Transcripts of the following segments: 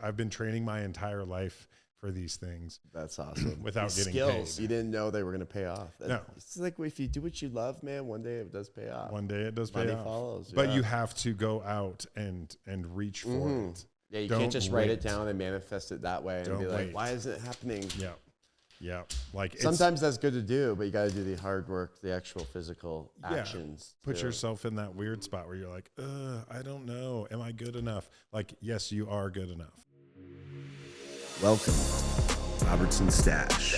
I've been training my entire life for these things. That's awesome. Without these getting skills, paid. you didn't know they were going to pay off. No. It's like if you do what you love, man, one day it does pay off. One day it does pay Money off. follows. But yeah. you have to go out and reach for it. Yeah, you Don't can't just write it wait. down and manifest it that way and Don't be like, wait. why is it happening? Yeah. Yeah. Like Sometimes that's good to do, but you got to do the hard work, the actual physical actions. Put too. yourself in that weird spot where you're like, I don't know. Am I good enough? Like, yes, you are good enough. Welcome, Robertson Stash.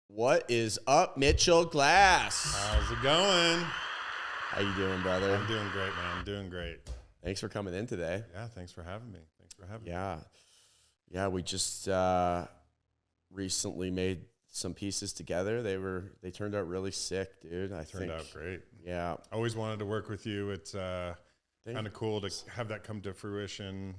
What is up, Mitchell Glass? How's it going? How you doing, brother? I'm doing great, man. I'm doing great. Thanks for coming in today. Yeah, thanks for having me. Yeah, we just recently made some pieces together. They turned out really sick, dude. I think Turned out great. Yeah. I always wanted to work with you. It's kind of cool to have that come to fruition.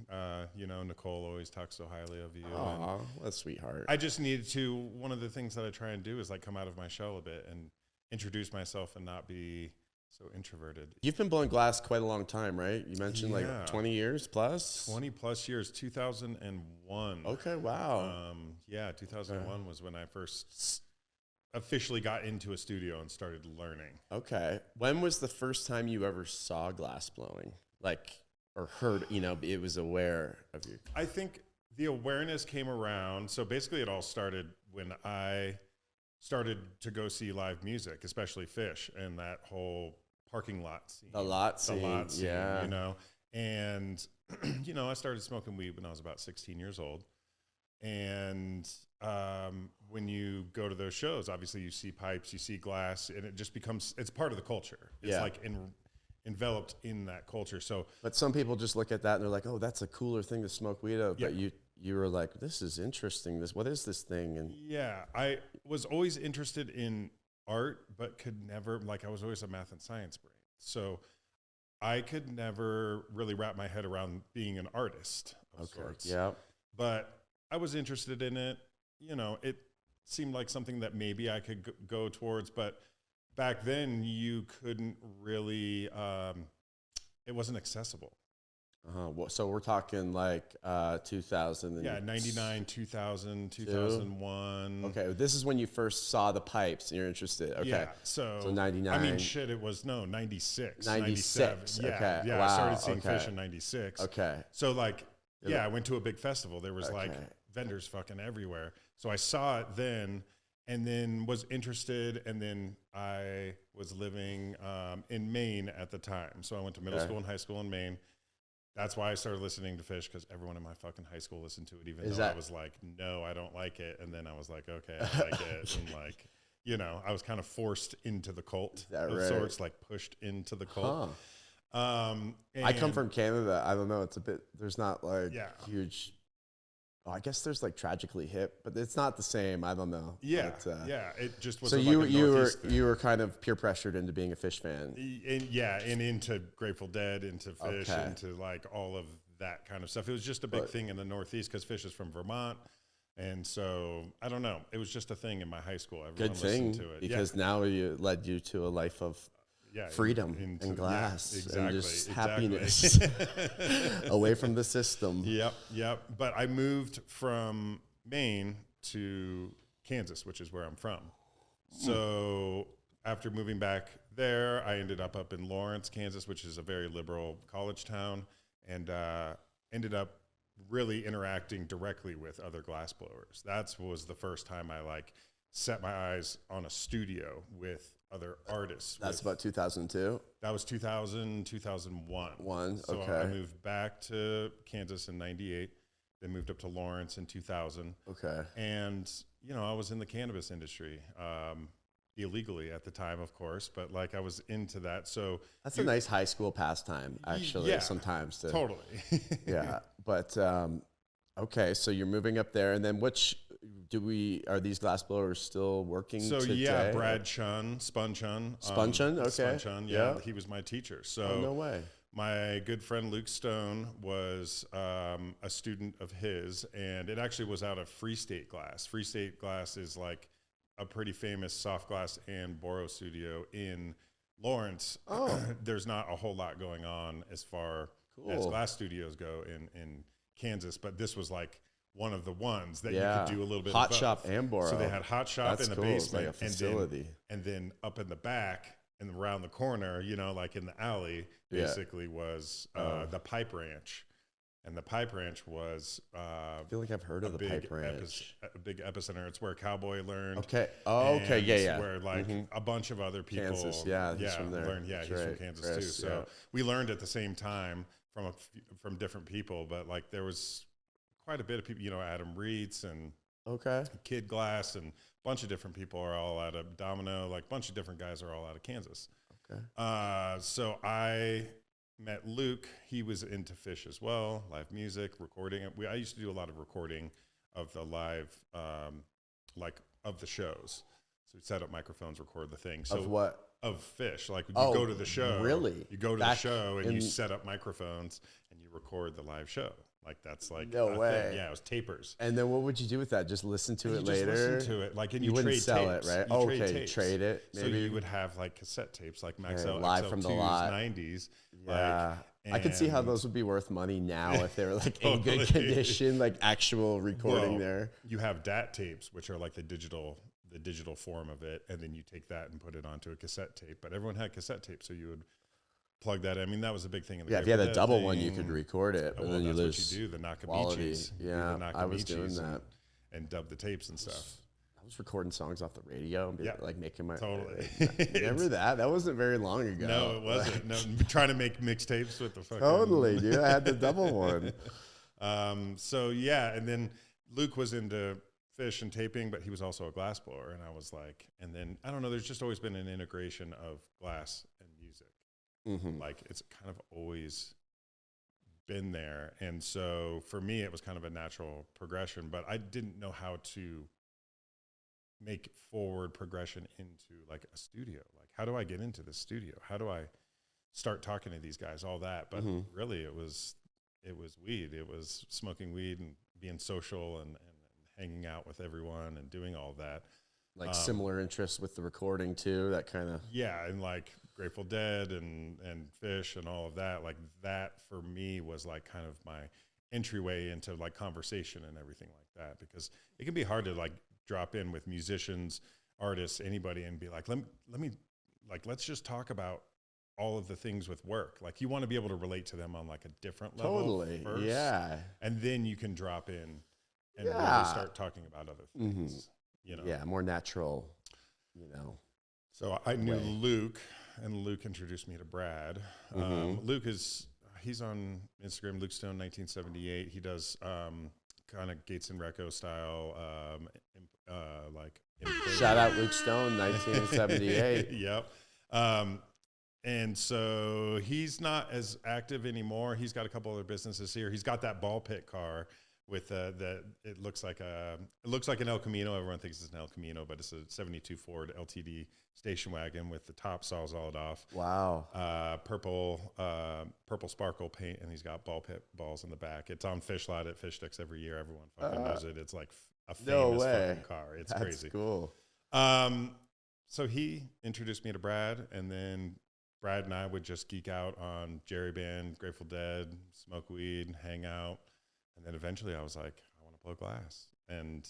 Nicole always talks so highly of you. Aw, what a sweetheart. I just needed to, one of the things that I try and do is like come out of my shell a bit and introduce myself and not be so introverted. You've been blowing glass quite a long time, right? You mentioned like 20 years plus? 20 plus years, 2001. Okay, wow. 2001 was when I first officially got into a studio and started learning. Okay. When was the first time you ever saw glass blowing? Like, or heard, it was aware of you? I think the awareness came around. So basically it all started when I started to go see live music, especially Fish and that whole parking lot scene. The lot scene, yeah. And, I started smoking weed when I was about 16 years old. And when you go to those shows, obviously you see pipes, you see glass, and it just becomes, it's part of the culture. It's like enveloped in that culture. So, but some people just look at that and they're like, oh, that's a cooler thing to smoke weed of. But you were like, this is interesting. What is this thing? And yeah, I was always interested in art, but could never, I was always a math and science brain. So I could never really wrap my head around being an artist of sorts. Yeah. But I was interested in it. It seemed like something that maybe I could go towards, but back then you couldn't really, it wasn't accessible. So we're talking like 2000. 99, 2000, 2001. Okay, this is when you first saw the pipes and you're interested. Okay. Yeah, so 99. I mean, shit, it was 96. 96. Yeah, okay. yeah. Wow. I started seeing Fish in 96. Okay. So I went to a big festival. There was vendors fucking everywhere. So I saw it then and then was interested. And then I was living in Maine at the time. So I went to middle school and high school in Maine. That's why I started listening to Fish, because everyone in my fucking high school listened to it, even though I was like, no, I don't like it. And then I was like, okay, I like it. And I was kind of forced into the cult of sorts, pushed into the cult. Huh. I come from Canada. I don't know. It's a bit, there's not huge, I guess there's Tragically Hip, but it's not the same. I don't know. Yeah. It just was so you were kind of peer pressured into being a Fish fan. And into Grateful Dead, into Fish, into all of that kind of stuff. It was just a big thing in the Northeast because Fish is from Vermont. And so, I don't know. It was just a thing in my high school. Everyone listened to it. Because now it led you to a life of freedom and glass and just happiness away from the system. Yep. But I moved from Maine to Kansas, which is where I'm from. So after moving back there, I ended up in Lawrence, Kansas, which is a very liberal college town, and ended up really interacting directly with other glass blowers. That was the first time I set my eyes on a studio with other artists. That's about 2002? That was 2000, 2001. So I moved back to Kansas in 98, then moved up to Lawrence in 2000. Okay. And, I was in the cannabis industry, illegally at the time, of course, but I was into that. So that's a nice high school pastime, actually, sometimes. Totally. Yeah. But, okay, so you're moving up there, and then are these glass blowers still working today? Brad Chun, Spun Chun. Spun Chun, okay. Spun Chun, yeah, he was my teacher. So no way. My good friend Luke Stone was a student of his, and it actually was out of Free State Glass. Free State Glass is a pretty famous soft glass and boro studio in Lawrence. There's not a whole lot going on as far Cool. as glass studios go in Kansas, but this was like one of the ones that you could do a little bit Hot of both. Shop and Boro. So they had Hot Shop That's in the cool. basement, It's like a facility. and then up in the back and around the corner, you know, like in the alley, basically was the Pipe Ranch. And the Pipe Ranch was I feel like I've heard of the Pipe Ranch. A big epicenter. It's where Cowboy learned. Okay. Oh, okay. Yeah. Where like a bunch of other people. Kansas. Yeah. He's from there. Learned. Yeah, he's from Kansas too. So we learned at the same time from different people, but like there was quite a bit of people. You know, Adam Reitz and Kid Glass and a bunch of different people are all out of Domino. Like a bunch of different guys are all out of Kansas. Okay. So I met Luke. He was into Fish as well, live music, recording. I used to do a lot of recording of the live, like of the shows. So we'd set up microphones, record the thing. So of what? Of Fish. Like you go to the show. Really? You go to the show and you set up microphones and you record the live show. Like that's like no way. Thing. Yeah, it was tapers. And then what would you do with that? Just listen to it later. Just listen to it, like, and you wouldn't trade sell tapes. it, right? Okay, trade it. Maybe. So you would have like cassette tapes, like Marcel live from the lot, 90s. Yeah, like, I could see how those would be worth money now if they were like in good condition, like actual recording there. You have DAT tapes, which are like the digital form of it, and then you take that and put it onto a cassette tape. But everyone had cassette tapes, so you would plug that in. I mean, that was a big thing in the if you had a double one, you could record it, but then you lose what you do, the quality. Nakamichis. Yeah, I was doing that. And dub the tapes and stuff. I was recording songs off the radio and like making my... Totally. Remember that? That wasn't very long ago. No, it wasn't. No, trying to make mixtapes with the fucking... Totally, dude. I had the double one. So, yeah, and then Luke was into Fish and taping, but he was also a glassblower, and I was like... And then, I don't know, there's just always been an integration of glass and music. Like it's kind of always been there, and so for me it was kind of a natural progression, but I didn't know how to make forward progression into like a studio. Like, how do I get into the studio? How do I start talking to these guys? All that, but really it was weed. It was smoking weed and being social and hanging out with everyone and doing all that. Like similar interests with the recording too, that kind of... Yeah, and like Grateful Dead and Fish and all of that. Like that for me was like kind of my entryway into like conversation and everything like that, because it can be hard to like drop in with musicians, artists, anybody and be like, let's just talk about all of the things with work. Like you want to be able to relate to them on like a different level first, and then you can drop in and really start talking about other things. You know? Yeah, more natural, you know. So I knew Luke, and Luke introduced me to Brad. Luke he's on Instagram, Luke Stone 1978. He does kind of Gates and Recco style, like. Shout out Luke Stone 1978. Yep. And so he's not as active anymore. He's got a couple other businesses here. He's got that ball pit car with it looks like an El Camino. Everyone thinks it's an El Camino, but it's a 72 Ford LTD station wagon with the top sawed off. Wow. Purple sparkle paint, and he's got ball pit balls in the back. It's on Fish Lot at Fish Sticks every year. Everyone fucking knows it. It's like a famous fucking car. It's crazy. That's cool. So he introduced me to Brad, and then Brad and I would just geek out on Jerry Band, Grateful Dead, smoke weed, hang out. And then eventually I was like, I want to blow glass. And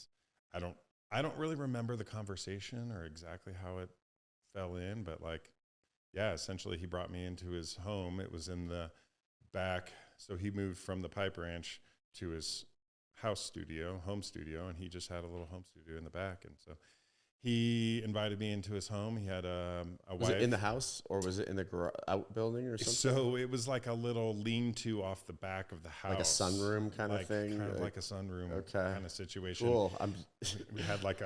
I don't really remember the conversation or exactly how it fell in, but like, yeah, essentially he brought me into his home. It was in the back. So he moved from the Pipe Ranch to his home studio, and he just had a little home studio in the back. And so he invited me into his home. He had a wife. Was it in the house or was it in the outbuilding or something? So it was like a little lean-to off the back of the house. Like a sunroom kind of thing? Kind of like a sunroom kind of situation. Cool. We had like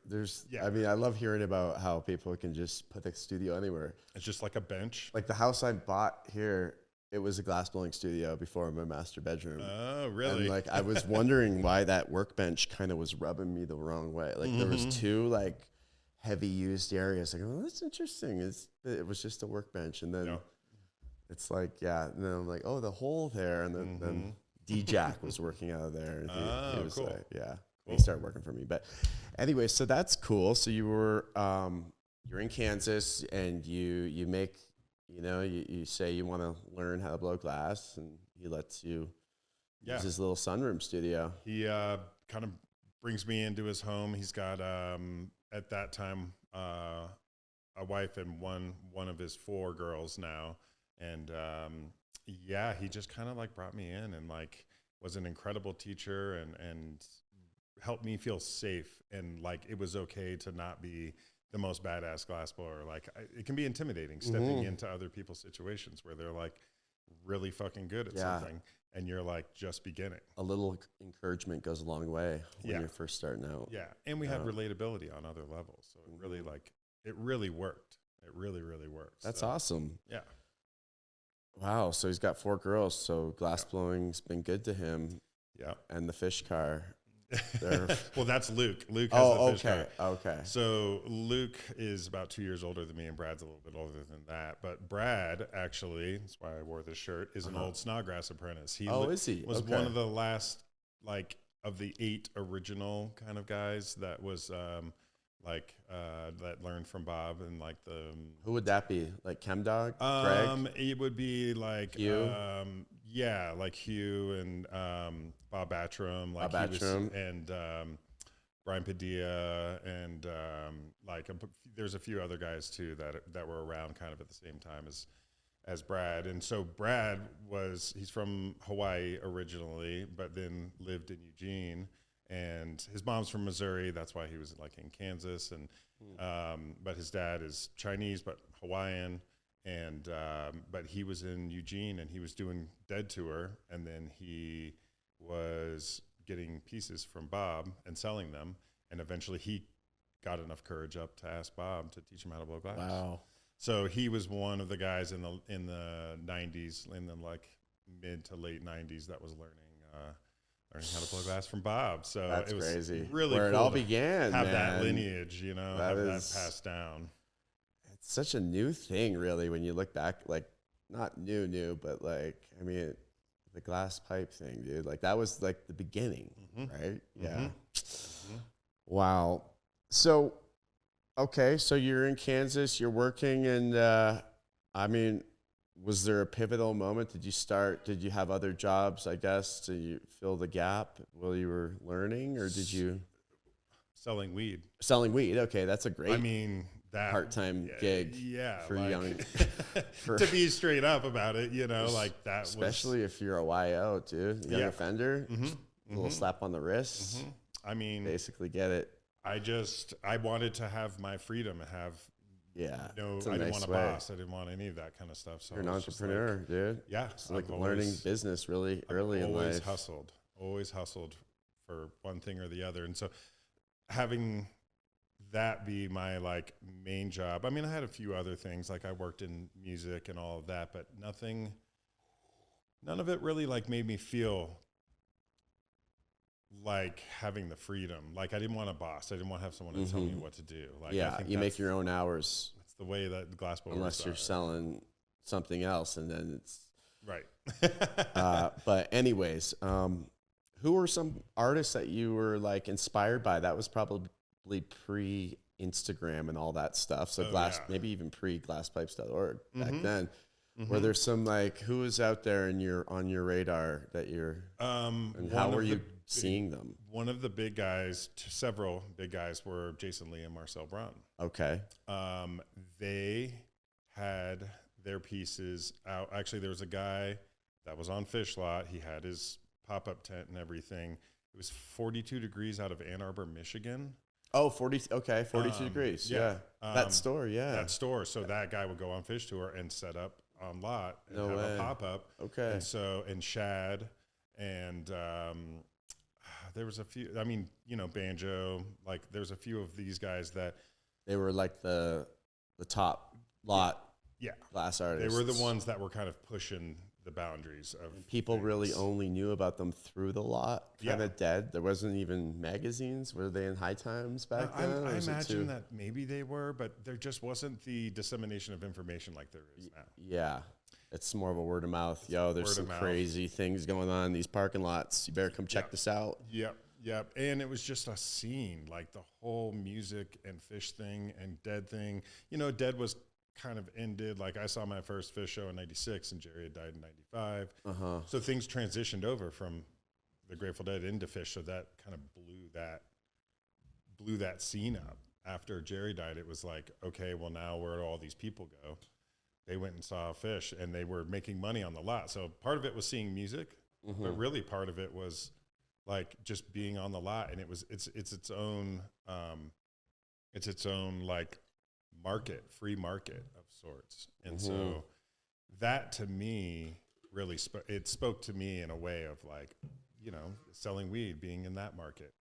there's, I mean, I love hearing about how people can just put the studio anywhere. It's just like a bench. Like the house I bought here, it was a glass blowing studio before my master bedroom. Oh, really? And like I was wondering why that workbench kind of was rubbing me the wrong way. Like there was two like heavy used areas. Like, oh, that's interesting. It was just a workbench, and then it's like, and then I'm like, oh, the hole there, and then D-Jack was working out of there. And he was cool. Like, he started working for me. But anyway, so that's cool. So you were you're in Kansas, and you make you know, you say you want to learn how to blow glass, and he lets you use his little sunroom studio. He kind of brings me into his home. He's got at that time a wife and one of his 4 girls now, and he just kind of like brought me in and like was an incredible teacher and helped me feel safe, and like it was okay to not be the most badass glassblower. Like it can be intimidating stepping into other people's situations where they're like really fucking good at something, and you're like just beginning. A little encouragement goes a long way when you're first starting out. Yeah, and we had relatability on other levels, so it really it really worked. It really, really worked. That's awesome. Yeah. Wow. So he's got 4 girls. So glass blowing's been good to him. Yeah. And the fish car. Well, that's Luke. Luke has the fish car. Okay. So Luke is about 2 years older than me, and Brad's a little bit older than that. But Brad, actually, that's why I wore this shirt, is an old Snodgrass apprentice. Is he? Was one of the last, like, of the 8 original kind of guys that was that learned from Bob, and like the who would that be? Like ChemDog? Greg? It would be like Hugh? Like Hugh and Bob Batram, like Bob Batram. and Brian Padilla, and there's a few other guys too that were around kind of at the same time as Brad. And so Brad he's from Hawaii originally, but then lived in Eugene. And his mom's from Missouri. That's why he was like in Kansas. And but his dad is Chinese but Hawaiian. And but he was in Eugene, and he was doing Dead Tour, and then he was getting pieces from Bob and selling them. And eventually he got enough courage up to ask Bob to teach him how to blow glass. Wow. So he was one of the guys in the 90s, in the like mid to late 90s, that was learning how to blow glass from Bob. So that's it was crazy. Really where cool it all began. Have man. that lineage, have that passed down. It's such a new thing, really, when you look back. Like, not new, but like, I mean, the glass pipe thing, dude. Like, that was like the beginning, right? Yeah. Wow. So, okay, so you're in Kansas, you're working, and I mean, was there a pivotal moment? Did you have other jobs, I guess, to fill the gap while you were learning, or did you? Selling weed. Selling weed, okay, that's a great that part-time gig for young. To be straight up about it, like that. Especially if you're a YO, dude, young offender, a little slap on the wrist. I mean, basically get it. I wanted to have my freedom, have I didn't want a boss. I didn't want any of that kind of stuff. So you're an entrepreneur, dude. Yeah. It's like learning business really early in life. Always hustled for one thing or the other. And so having that be my like main job. I mean, I had a few other things, like I worked in music and all of that, but none of it really like made me feel like having the freedom. Like I didn't want a boss. I didn't want to have someone to tell me what to do. Like, I think you make your own hours. That's the way that the glass blowers unless you're selling something else, and then it's right. But anyways, who were some artists that you were like inspired by? That was probably pre-Instagram and all that stuff. So maybe even pre-glasspipes.org back then. Were there some like, who was out there on your radar that you're, and how were you seeing them? One of the big guys, several big guys, were Jason Lee and Marcel Brun. Okay. They had their pieces out. Actually, there was a guy that was on Fish Lot. He had his pop-up tent and everything. It was 42 degrees out of Ann Arbor, Michigan. Oh, 42 degrees. Yeah. That store. So that guy would go on Fish Tour and set up on lot and have a pop-up. Okay. And Shad and there was a few, Banjo, like there's a few of these guys that they were like the top lot glass artists. They were the ones that were kind of pushing the boundaries of people really only knew about them through the lot. Kind of dead. There wasn't even magazines. Were they in High Times back then? I imagine that maybe they were, but there just wasn't the dissemination of information like there is now. Yeah. It's more of a word of mouth. Yo, there's some crazy things going on in these parking lots. You better come check this out. Yep. And it was just a scene, like the whole music and fish thing and Dead thing. Dead was kind of ended. Like I saw my first Fish show in 96 and Jerry had died in 95. Uh-huh. So things transitioned over from the Grateful Dead into Fish. So that kind of blew that scene up. After Jerry died, it was like, okay, well now where do all these people go? They went and saw Fish and they were making money on the lot. So part of it was seeing music, but really part of it was like just being on the lot. And it's its own like free market of sorts. And so that to me really spoke to me in a way of like, you know, selling weed, being in that market,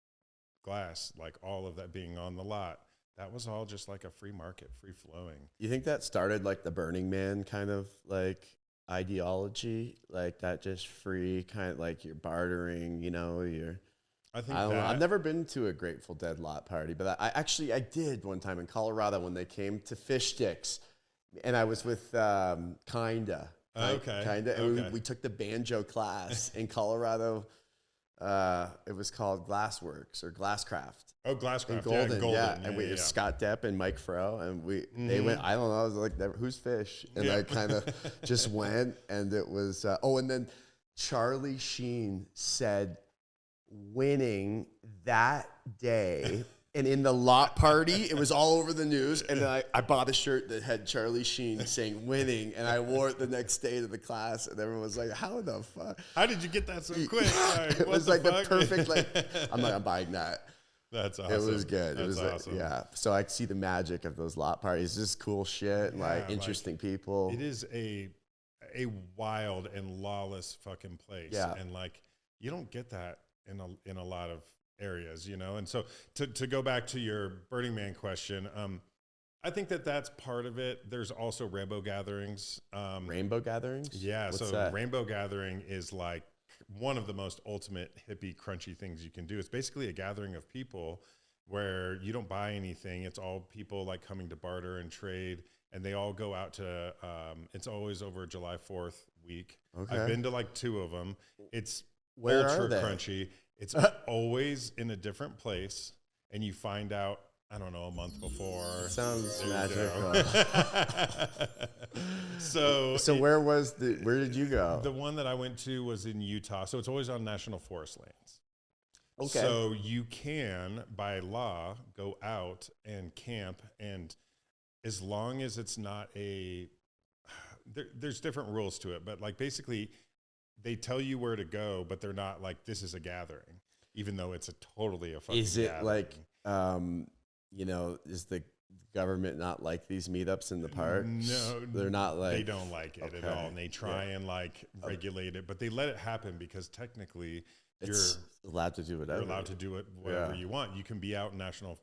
glass, like all of that being on the lot. That was all just like a free market, free flowing. You think that started like the Burning Man kind of like ideology, like that just free kind of like you're bartering, you know, I don't know. I've never been to a Grateful Dead lot party, but I did one time in Colorado when they came to Fish Sticks, and I was with Kinda. And we took the banjo class in Colorado. It was called Glassworks or Glasscraft. Oh, Glasscraft, Golden. Yeah. And we Scott Depp and Mike Froh, and they went. I don't know. I was like, who's Fish? And I kind of just went, and it was. And then Charlie Sheen said, winning that day. And in the lot party, it was all over the news. And then I bought a shirt that had Charlie Sheen saying winning. And I wore it the next day to the class. And everyone was like, how the fuck? How did you get that so quick? It was like the perfect, like, I'm buying that. That's awesome. It was good. That's awesome. Yeah. So I see the magic of those lot parties. Just cool shit and like interesting people. It is a wild and lawless fucking place. Yeah. And like, you don't get that in a lot of areas, you know? And so to go back to your Burning Man question, I think that's part of it. There's also rainbow gatherings. Rainbow gatherings? Yeah. What's so that? Rainbow gathering is like one of the most ultimate hippie crunchy things you can do. It's basically a gathering of people where you don't buy anything. It's all people like coming to barter and trade, and they all go out to, it's always over July 4th week. Okay. I've been to like 2 of them. It's ultra crunchy. It's always in a different place, and you find out, I don't know, a month before. Sounds magical. So where did you go? The one that I went to was in Utah. So it's always on national forest lands. Okay. So you can, by law, go out and camp, and as long as it's not there's different rules to it, but like basically they tell you where to go, but they're not like, this is a gathering, even though it's totally a fucking Is it gathering. like, you know, is the government not like these meetups in the parks? No, they're not like. They don't like it at all, and they try and like regulate it, but they let it happen because technically you're allowed to do whatever. You're allowed to do it whatever you want. You can be out in national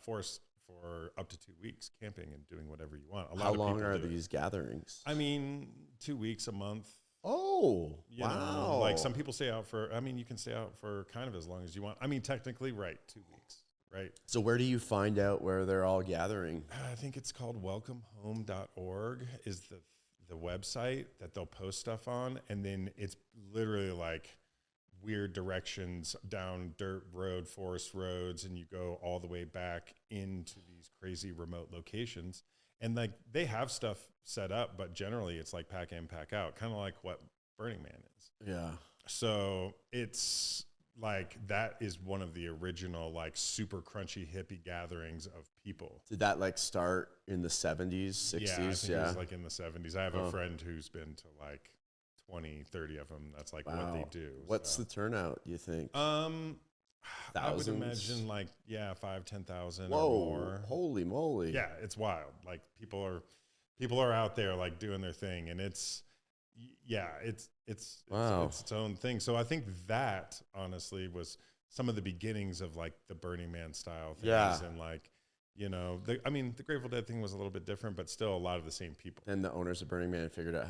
forest for up to 2 weeks camping and doing whatever you want. How long are these gatherings? I mean, 2 weeks, a month. Oh, you know, like some people stay out for, I mean, you can stay out for kind of as long as you want. I mean, technically, right, 2 weeks, right? So where do you find out where they're all gathering? I think it's called welcomehome.org is the website that they'll post stuff on. And then it's literally like weird directions down dirt road, forest roads, and you go all the way back into these crazy remote locations. And like they have stuff set up, but generally it's like pack in, pack out, kind of like what Burning Man is. Yeah. So it's like that is one of the original like super crunchy hippie gatherings of people. Did that like start in the 70s, 60s? Yeah, I think it was like in the 70s. I have a friend who's been to like 20, 30 of them. That's like what they do. What's the turnout, you think? I would imagine like 5,000-10,000 or more. Holy moly! Yeah, it's wild. Like people are out there like doing their thing, and it's its own thing. So I think that honestly was some of the beginnings of like the Burning Man style things, and like you know, the Grateful Dead thing was a little bit different, but still a lot of the same people. Then the owners of Burning Man figured out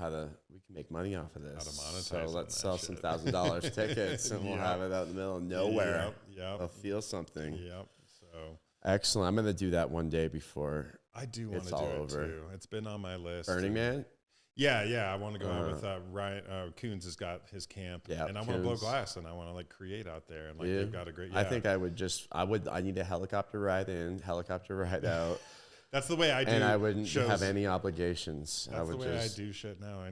we can make money off of this. How to monetize. So let's sell some $1,000 tickets, and we'll have it out in the middle of nowhere. Yep. They'll feel something. Yep. So excellent. I'm going to do that one day before I do want to do it too. It's been on my list. Burning Man? Yeah. I want to go out with Ryan. Coons has got his camp, and I want to blow glass, and I want to like create out there, and like they've got a great. I think I need a helicopter ride in, helicopter ride out. That's the way I do. And I wouldn't shows. have any obligations. That's the way I just do shit now.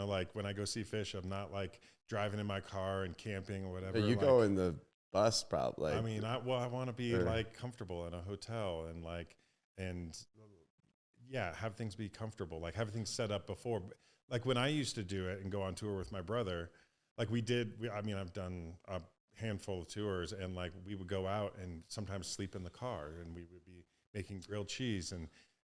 Like when I go see Fish, I'm not like driving in my car and camping or whatever. You go in the bus probably. I mean, I want to be like comfortable in a hotel and have things be comfortable, like have things set up before. Like when I used to do it and go on tour with my brother, like I've done a handful of tours, and like we would go out and sometimes sleep in the car, and we would be making grilled cheese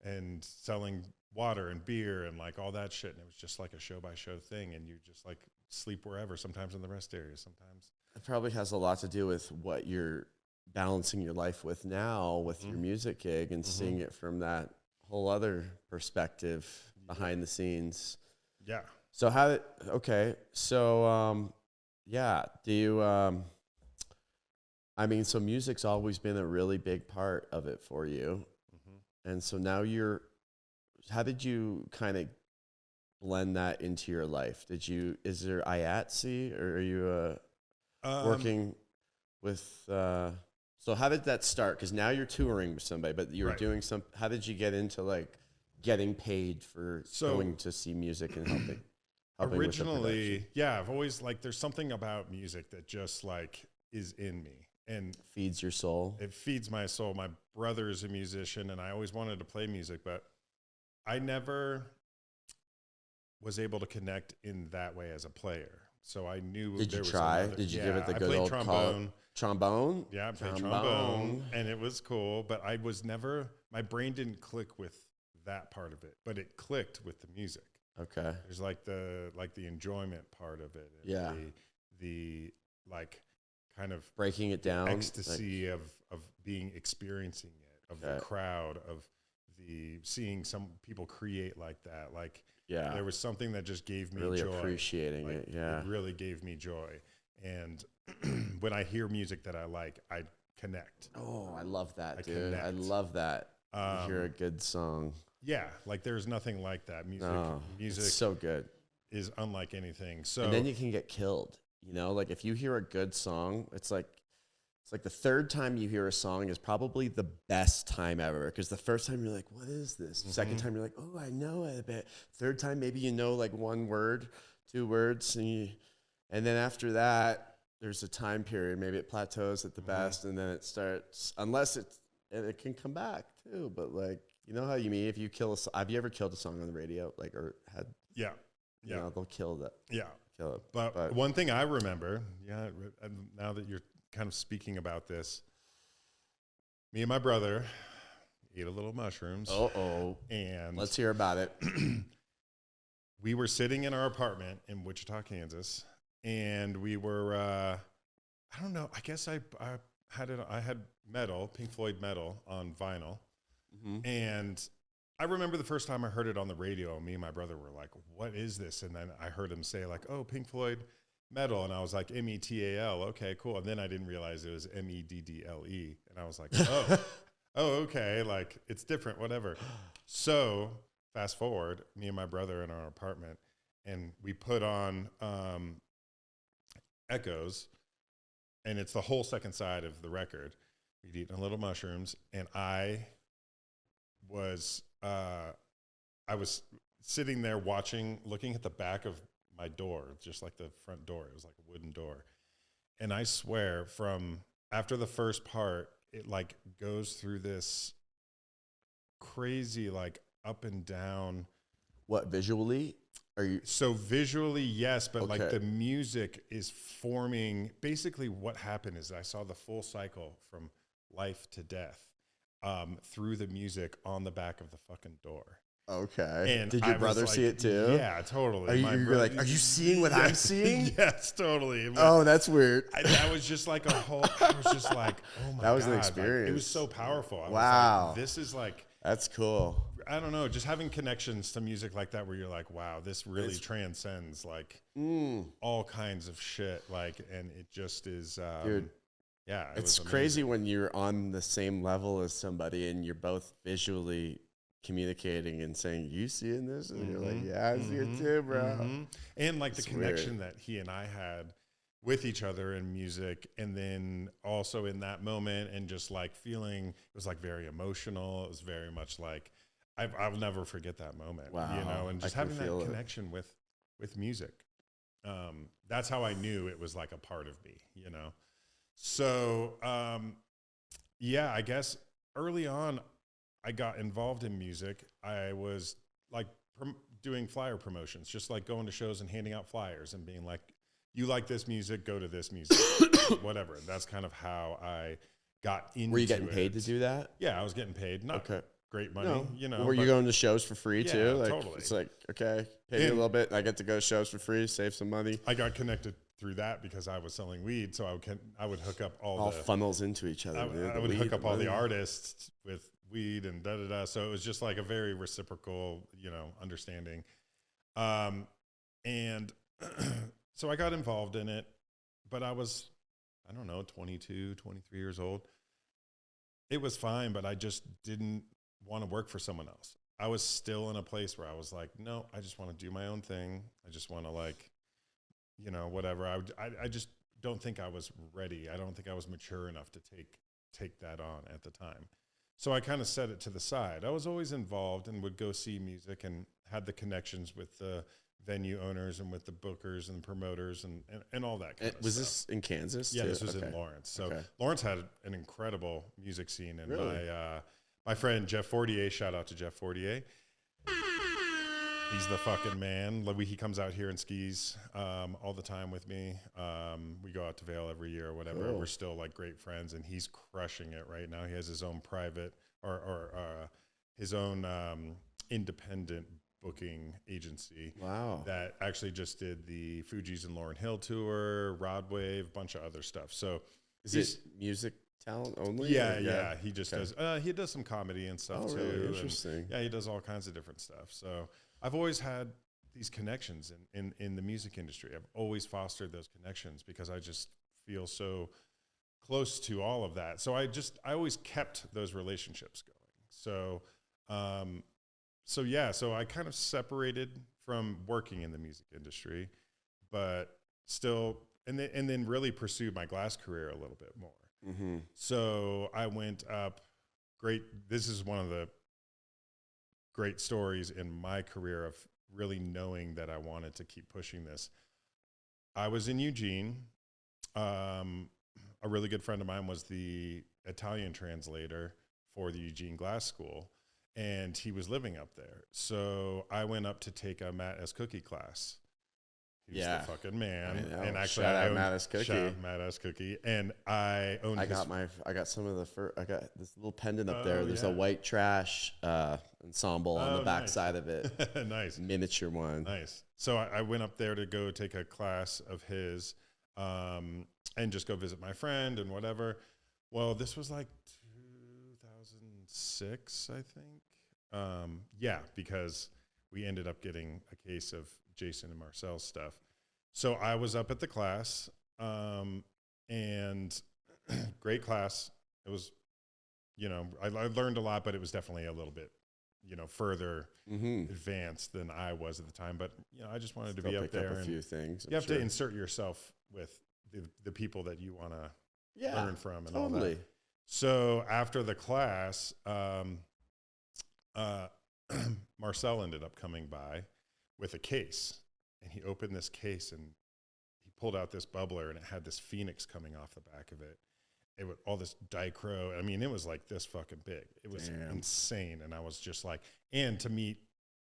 and selling water and beer and like all that shit. And it was just like a show by show thing. And you just like sleep wherever, sometimes in the rest area, sometimes. It probably has a lot to do with what you're balancing your life with now with your music gig and seeing it from that whole other perspective behind the scenes. Yeah. So do you, so music's always been a really big part of it for you. And so now how did you kind of blend that into your life? Is there IATSE, or are you working with, so how did that start? Because now you're touring with somebody, but you were doing how did you get into like getting paid for going to see music and helping originally, I've always like, there's something about music that just like is in me and feeds your soul. It feeds my soul. My brother is a musician, and I always wanted to play music, but I never was able to connect in that way as a player. So I knew. Did you try? Did you give it the good old trombone? Trombone? Yeah, I played trombone, and it was cool. But I was never. My brain didn't click with that part of it, but it clicked with the music. Okay. There's like the enjoyment part of it. And the like kind of breaking it down, ecstasy of experiencing it, of the crowd, of seeing some people create like that. Like, there was something that just gave me really joy. Appreciating it. Yeah. It really gave me joy. And when I hear music that I like, I connect. Oh, I love that, dude. Connect. I love that. You hear a good song. Yeah. Like there's nothing like that. Music it's so good. Is unlike anything. So, and then you can get killed. Like if you hear a good song, it's like the third time you hear a song is probably the best time ever. Because the first time you're like, what is this? Second time you're like, oh, I know it a bit. Third time, maybe you know like one word, 2 words. And then after that, there's a time period. Maybe it plateaus at the best, and then it starts, and it can come back too. But like, you know how you mean, if you have you ever killed a song on the radio? Like, or had, they'll kill that. Yeah. Kill it. But one thing I remember, now that you're kind of speaking about this, me and my brother ate a little mushrooms. And let's hear about it. We were sitting in our apartment in Wichita, Kansas, and we were, I don't know, I guess I had Metal, Pink Floyd Metal on vinyl. And I remember the first time I heard it on the radio, me and my brother were like, what is this? And then I heard him say like, oh, Pink Floyd Metal. And I was like, METAL. Okay, cool. And then I didn't realize it was MEDDLE. And I was like, okay. Like it's different, whatever. So fast forward, me and my brother in our apartment, and we put on Echoes, and it's the whole second side of the record. We'd eaten a little mushrooms, and I was sitting there looking at the back of my door, just like the front door. It was like a wooden door. And I swear, from after the first part, it like goes through this crazy like up and down. What, visually? So visually, yes, but like the music is forming. Basically what happened is I saw the full cycle from life to death through the music on the back of the fucking door. Okay. And did your brother see it too? Yeah, totally. Are you seeing what I'm seeing? Yes, totally. Oh, that's weird. That was just like I was just like, oh my God. That was an experience. Like, it was so powerful. I wow. Was like, this is like. That's cool. I don't know, just having connections to music like that where you're like, wow, this really transcends like all kinds of shit. Like, and it just is, dude. Yeah. It's crazy when you're on the same level as somebody and you're both visually communicating and saying, you seeing this? And you're like, yeah, I see it too, bro. And like the connection that he and I had with each other in music. And then also in that moment, and just like feeling, it was like very emotional. It was very much like, I'll never forget that moment. Wow. You know, and just having that connection with music. That's how I knew it was like a part of me, you know? So, yeah, I guess early on I got involved in music. I was like doing flyer promotions, just like going to shows and handing out flyers and being like, you like this music, go to this music, whatever. That's kind of how I got into it. Were you getting paid to do that? Yeah, I was getting paid. Not great money, you know. Were you going to shows for free too? Like, totally. It's like, okay, pay me a little bit, and I get to go to shows for free, save some money. I got connected through that because I was selling weed, so I would hook up all the funnels into each other. I would hook up all the artists with weed and da-da-da. So it was just like a very reciprocal, you know, understanding. And so I got involved in it, but I was, I don't know, 22, 23 years old. It was fine, but I just didn't want to work for someone else. I was still in a place where I was like, no, I just want to do my own thing. I just want to, like, you know, whatever. I just don't think I was ready. I don't think I was mature enough to take that on at the time. So I kind of set it to the side. I was always involved and would go see music and had the connections with the venue owners and with the bookers and promoters and all that kind of was stuff. This in Kansas? Yeah, too? this was in Lawrence. So Lawrence had an incredible music scene. And my friend Jeff Fortier, shout out to Jeff Fortier. He's the fucking man. He comes out here and skis all the time with me. We go out to Vail every year or whatever. Cool. We're still like great friends, and he's crushing it right now. He has his own private or his own independent booking agency. Wow. That actually just did the Fugees and Lauryn Hill tour, Rod Wave, a bunch of other stuff. So is it music talent only? Yeah. He just does. He does some comedy and stuff too. Really interesting. And, he does all kinds of different stuff. So I've always had these connections in the music industry. I've always fostered those connections because I just feel so close to all of that. So I always kept those relationships going. So I kind of separated from working in the music industry, but still, and then really pursued my glass career a little bit more. Mm-hmm. So I went up. This is one of the great stories in my career of really knowing that I wanted to keep pushing this. I was in Eugene. A really good friend of mine was the Italian translator for the Eugene Glass School, and he was living up there. So I went up to take a Matt S. Cookie class. He's the fucking man. And actually, shout out Matt S. Cookie. And I owned. I got some of the I got this little pendant up there. There's a white trash ensemble on the back side of it. Nice. Miniature one. Nice. So I went up there to go take a class of his, and just go visit my friend and whatever. Well, this was like 2006, I think. Because we ended up getting a case of Jason and Marcel's stuff. So I was up at the class, and great class. It was, I learned a lot, but it was definitely a little bit, further advanced than I was at the time. But, I just wanted to be up there. A few things. You have to insert yourself with the people that you want to learn from and all that. So after the class, Marcel ended up coming by with a case, and he opened this case and he pulled out this bubbler, and it had this phoenix coming off the back of it. It was all this dichro. I mean, it was like this fucking big. It was insane. And I was just like, and to meet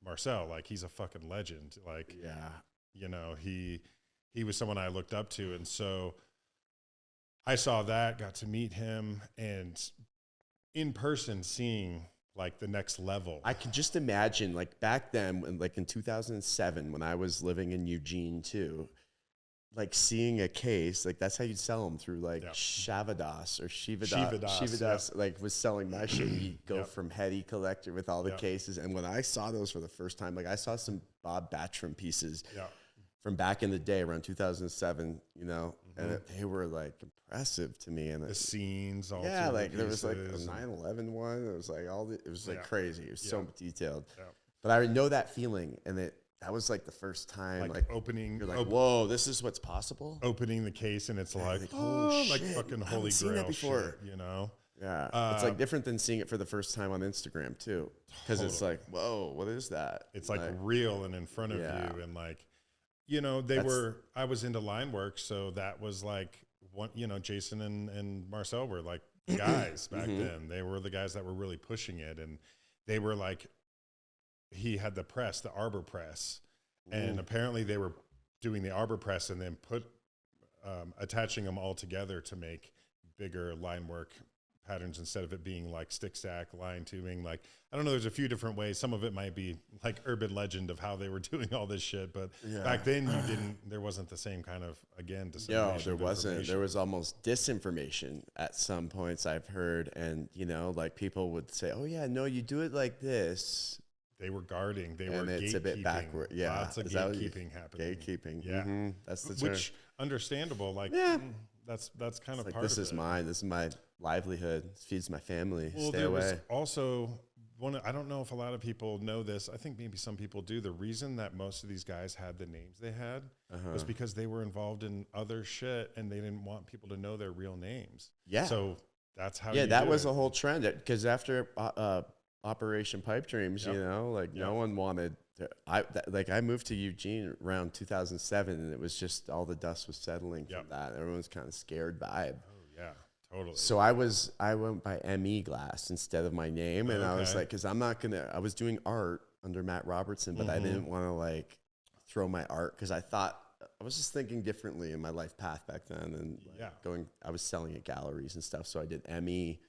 Marcel, like, he's a fucking legend. Like, he was someone I looked up to. And so I saw that, got to meet him, and in person seeing like the next level. I can just imagine, like, back then, like in 2007, when I was living in Eugene too, like seeing a case, like that's how you'd sell them, through like Shavadas or Shivadas, like was selling my shit. You'd go from Hetty Collector with all the cases. And when I saw those for the first time, like I saw some Bob Batchram pieces from back in the day around 2007, and they were like impressive to me. And the scenes, all like there was like a 9/11 one. It was like it was like crazy. It was so detailed. But I know that feeling, and that was like the first time, like opening, you're like, whoa, this is what's possible. Opening the case and it's like, oh, like fucking holy grail shit, you know? Yeah, it's like different than seeing it for the first time on Instagram too, because it's like, whoa, what is that? It's like real and in front of you, and like, you know, I was into line work, so that was like one, you know, Jason and Marcel were like guys back then. They were the guys that were really pushing it, and they were like, he had the press, the Arbor press, and apparently they were doing the Arbor press and then attaching them all together to make bigger line work patterns instead of it being like stick stack line tubing. Like, I don't know, there's a few different ways. Some of it might be like urban legend of how they were doing all this shit, but back then there wasn't the same kind of, again, dissemination. There wasn't. There was almost disinformation at some points, I've heard. And, you know, like people would say, oh yeah, no, you do it like this. They were guarding. They were gatekeeping. It's a bit backward. Yeah. Lots of gatekeeping happening. Gatekeeping. Yeah. That's the term. Which, understandable. Like, that's kind of like, part this of is it. mine. This is my livelihood. This feeds my family. Well, Stay there away. was also I don't know if a lot of people know this. I think maybe some people do. The reason that most of these guys had the names they had was because they were involved in other shit and they didn't want people to know their real names. Yeah. So that's how. Yeah, that was a whole trend. Because after Operation Pipe Dreams, you know, like no one wanted to. I moved to Eugene around 2007, and it was just all the dust was settling from that. Everyone's kind of scared vibe. Oh yeah. Totally. So I went by ME Glass instead of my name, and I was like, because I was doing art under Matt Robertson, but I didn't want to like throw my art, because I was just thinking differently in my life path back then, and I was selling at galleries and stuff, so I did ME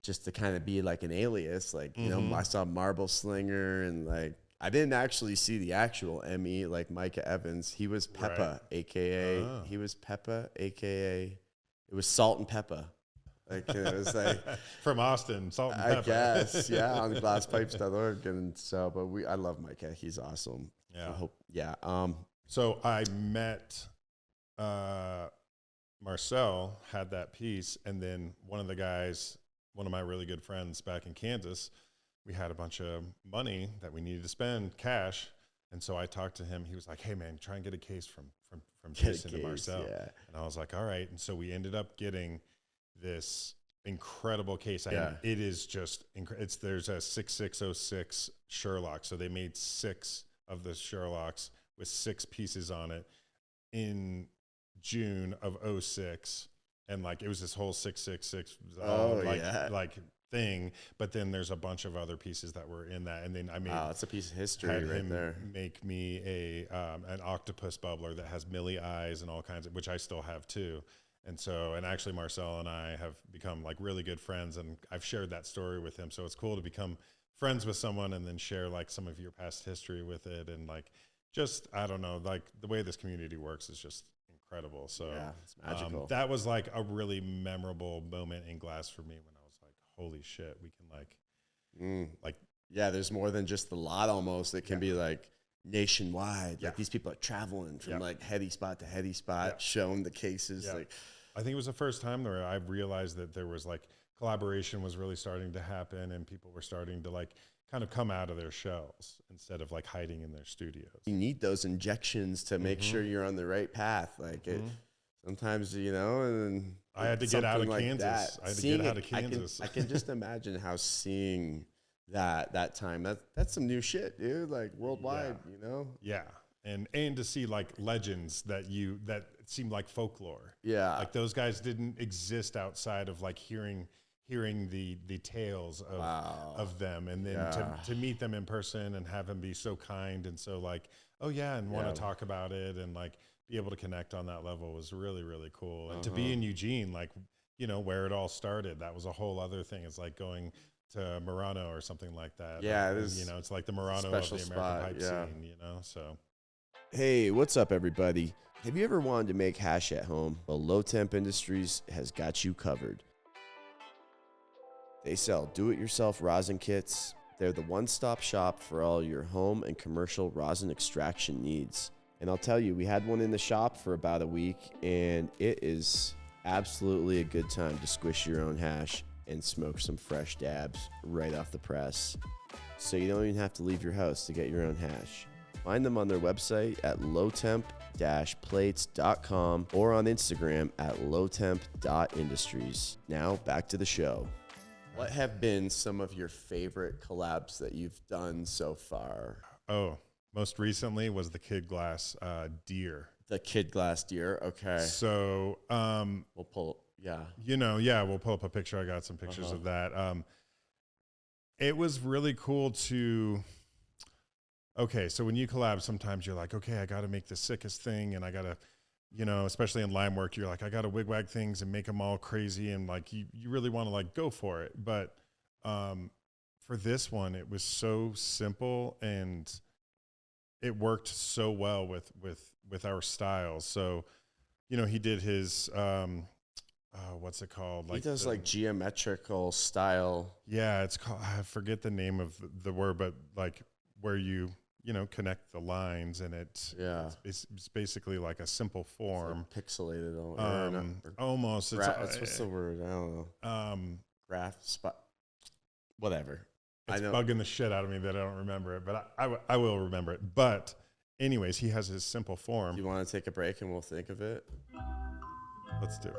just to kind of be like an alias, like you know, I saw Marble Slinger, and like I didn't actually see the actual ME, like Micah Evans. He was Peppa, aka he was Peppa, aka. It was Salt and Peppa. Like, it was like from Austin, Salt and Peppa. I guess, on glasspipes.org. And so, but I love Micah. He's awesome. Yeah. So I met Marcel, had that piece, and then one of my really good friends back in Kansas, we had a bunch of money that we needed to spend, cash. And so I talked to him. He was like, hey man, try and get a case from Jason to Marcel. Yeah. And I was like, all right. And so we ended up getting this incredible case. It is just there's a 6606 Sherlock. So they made 6 of the Sherlocks with 6 pieces on it in June of 06. And like, it was this whole 666 like thing, but then there's a bunch of other pieces that were in that, and then I made it's a piece of history right there. Make me an octopus bubbler that has Millie eyes and all kinds of, which I still have too. And actually Marcel and I have become like really good friends, and I've shared that story with him. So it's cool to become friends with someone and then share like some of your past history with it, and like just I don't know, like the way this community works is just incredible. So it's magical. That was like a really memorable moment in glass for me when I was like, holy shit, we can there's more than just the lot almost. It can be like nationwide. Like these people are traveling from like heady spot to heady spot, showing the cases. Like, I think it was the first time where I realized that there was like collaboration was really starting to happen, and people were starting to like kind of come out of their shells instead of like hiding in their studios. You need those injections to make sure you're on the right path. Like sometimes, you know, and I had to get out of Kansas. I had to get out of Kansas. I can just imagine how seeing that time, that's some new shit, dude. Like worldwide, you know? Yeah. And to see like legends that seemed like folklore. Yeah. Like those guys didn't exist outside of like hearing the tales of them, and then to meet them in person and have them be so kind and so like, oh yeah, and want to talk about it and like be able to connect on that level was really, really cool. And to be in Eugene, like, you know, where it all started, that was a whole other thing. It's like going to Murano or something like that. Yeah, it is, you know, it's like the Murano of the American pipe scene, you know, so. Hey, what's up, everybody? Have you ever wanted to make hash at home? Well, Low Temp Industries has got you covered. They sell do-it-yourself rosin kits. They're the one-stop shop for all your home and commercial rosin extraction needs. And I'll tell you, we had one in the shop for about a week, and it is absolutely a good time to squish your own hash and smoke some fresh dabs right off the press. so you don't even have to leave your house to get your own hash. Find them on their website at lowtemp-plates.com or on Instagram at lowtemp.industries. Now back to the show. What have been some of your favorite collabs that you've done so far? Oh, most recently was the Kid Glass deer. The Kid Glass deer, okay. So we'll pull, we'll pull up a picture. I got some pictures of that. It was really cool to... Okay, so when you collab, sometimes you're like, okay, I got to make the sickest thing, and I got to, especially in line work, you're like, I got to wigwag things and make them all crazy, and like you really want to like go for it. But for this one, it was so simple, and it worked so well with our styles. So, he did his what's it called? He does like geometrical style. Yeah, it's called. I forget the name of the word, but like where you connect the lines, and it's basically like a simple form. Like pixelated. Almost. It's what's the word? I don't know. Graph spot. Whatever. It's bugging the shit out of me that I don't remember it, but I will remember it. But anyways, he has his simple form. Do you want to take a break and we'll think of it? Let's do it.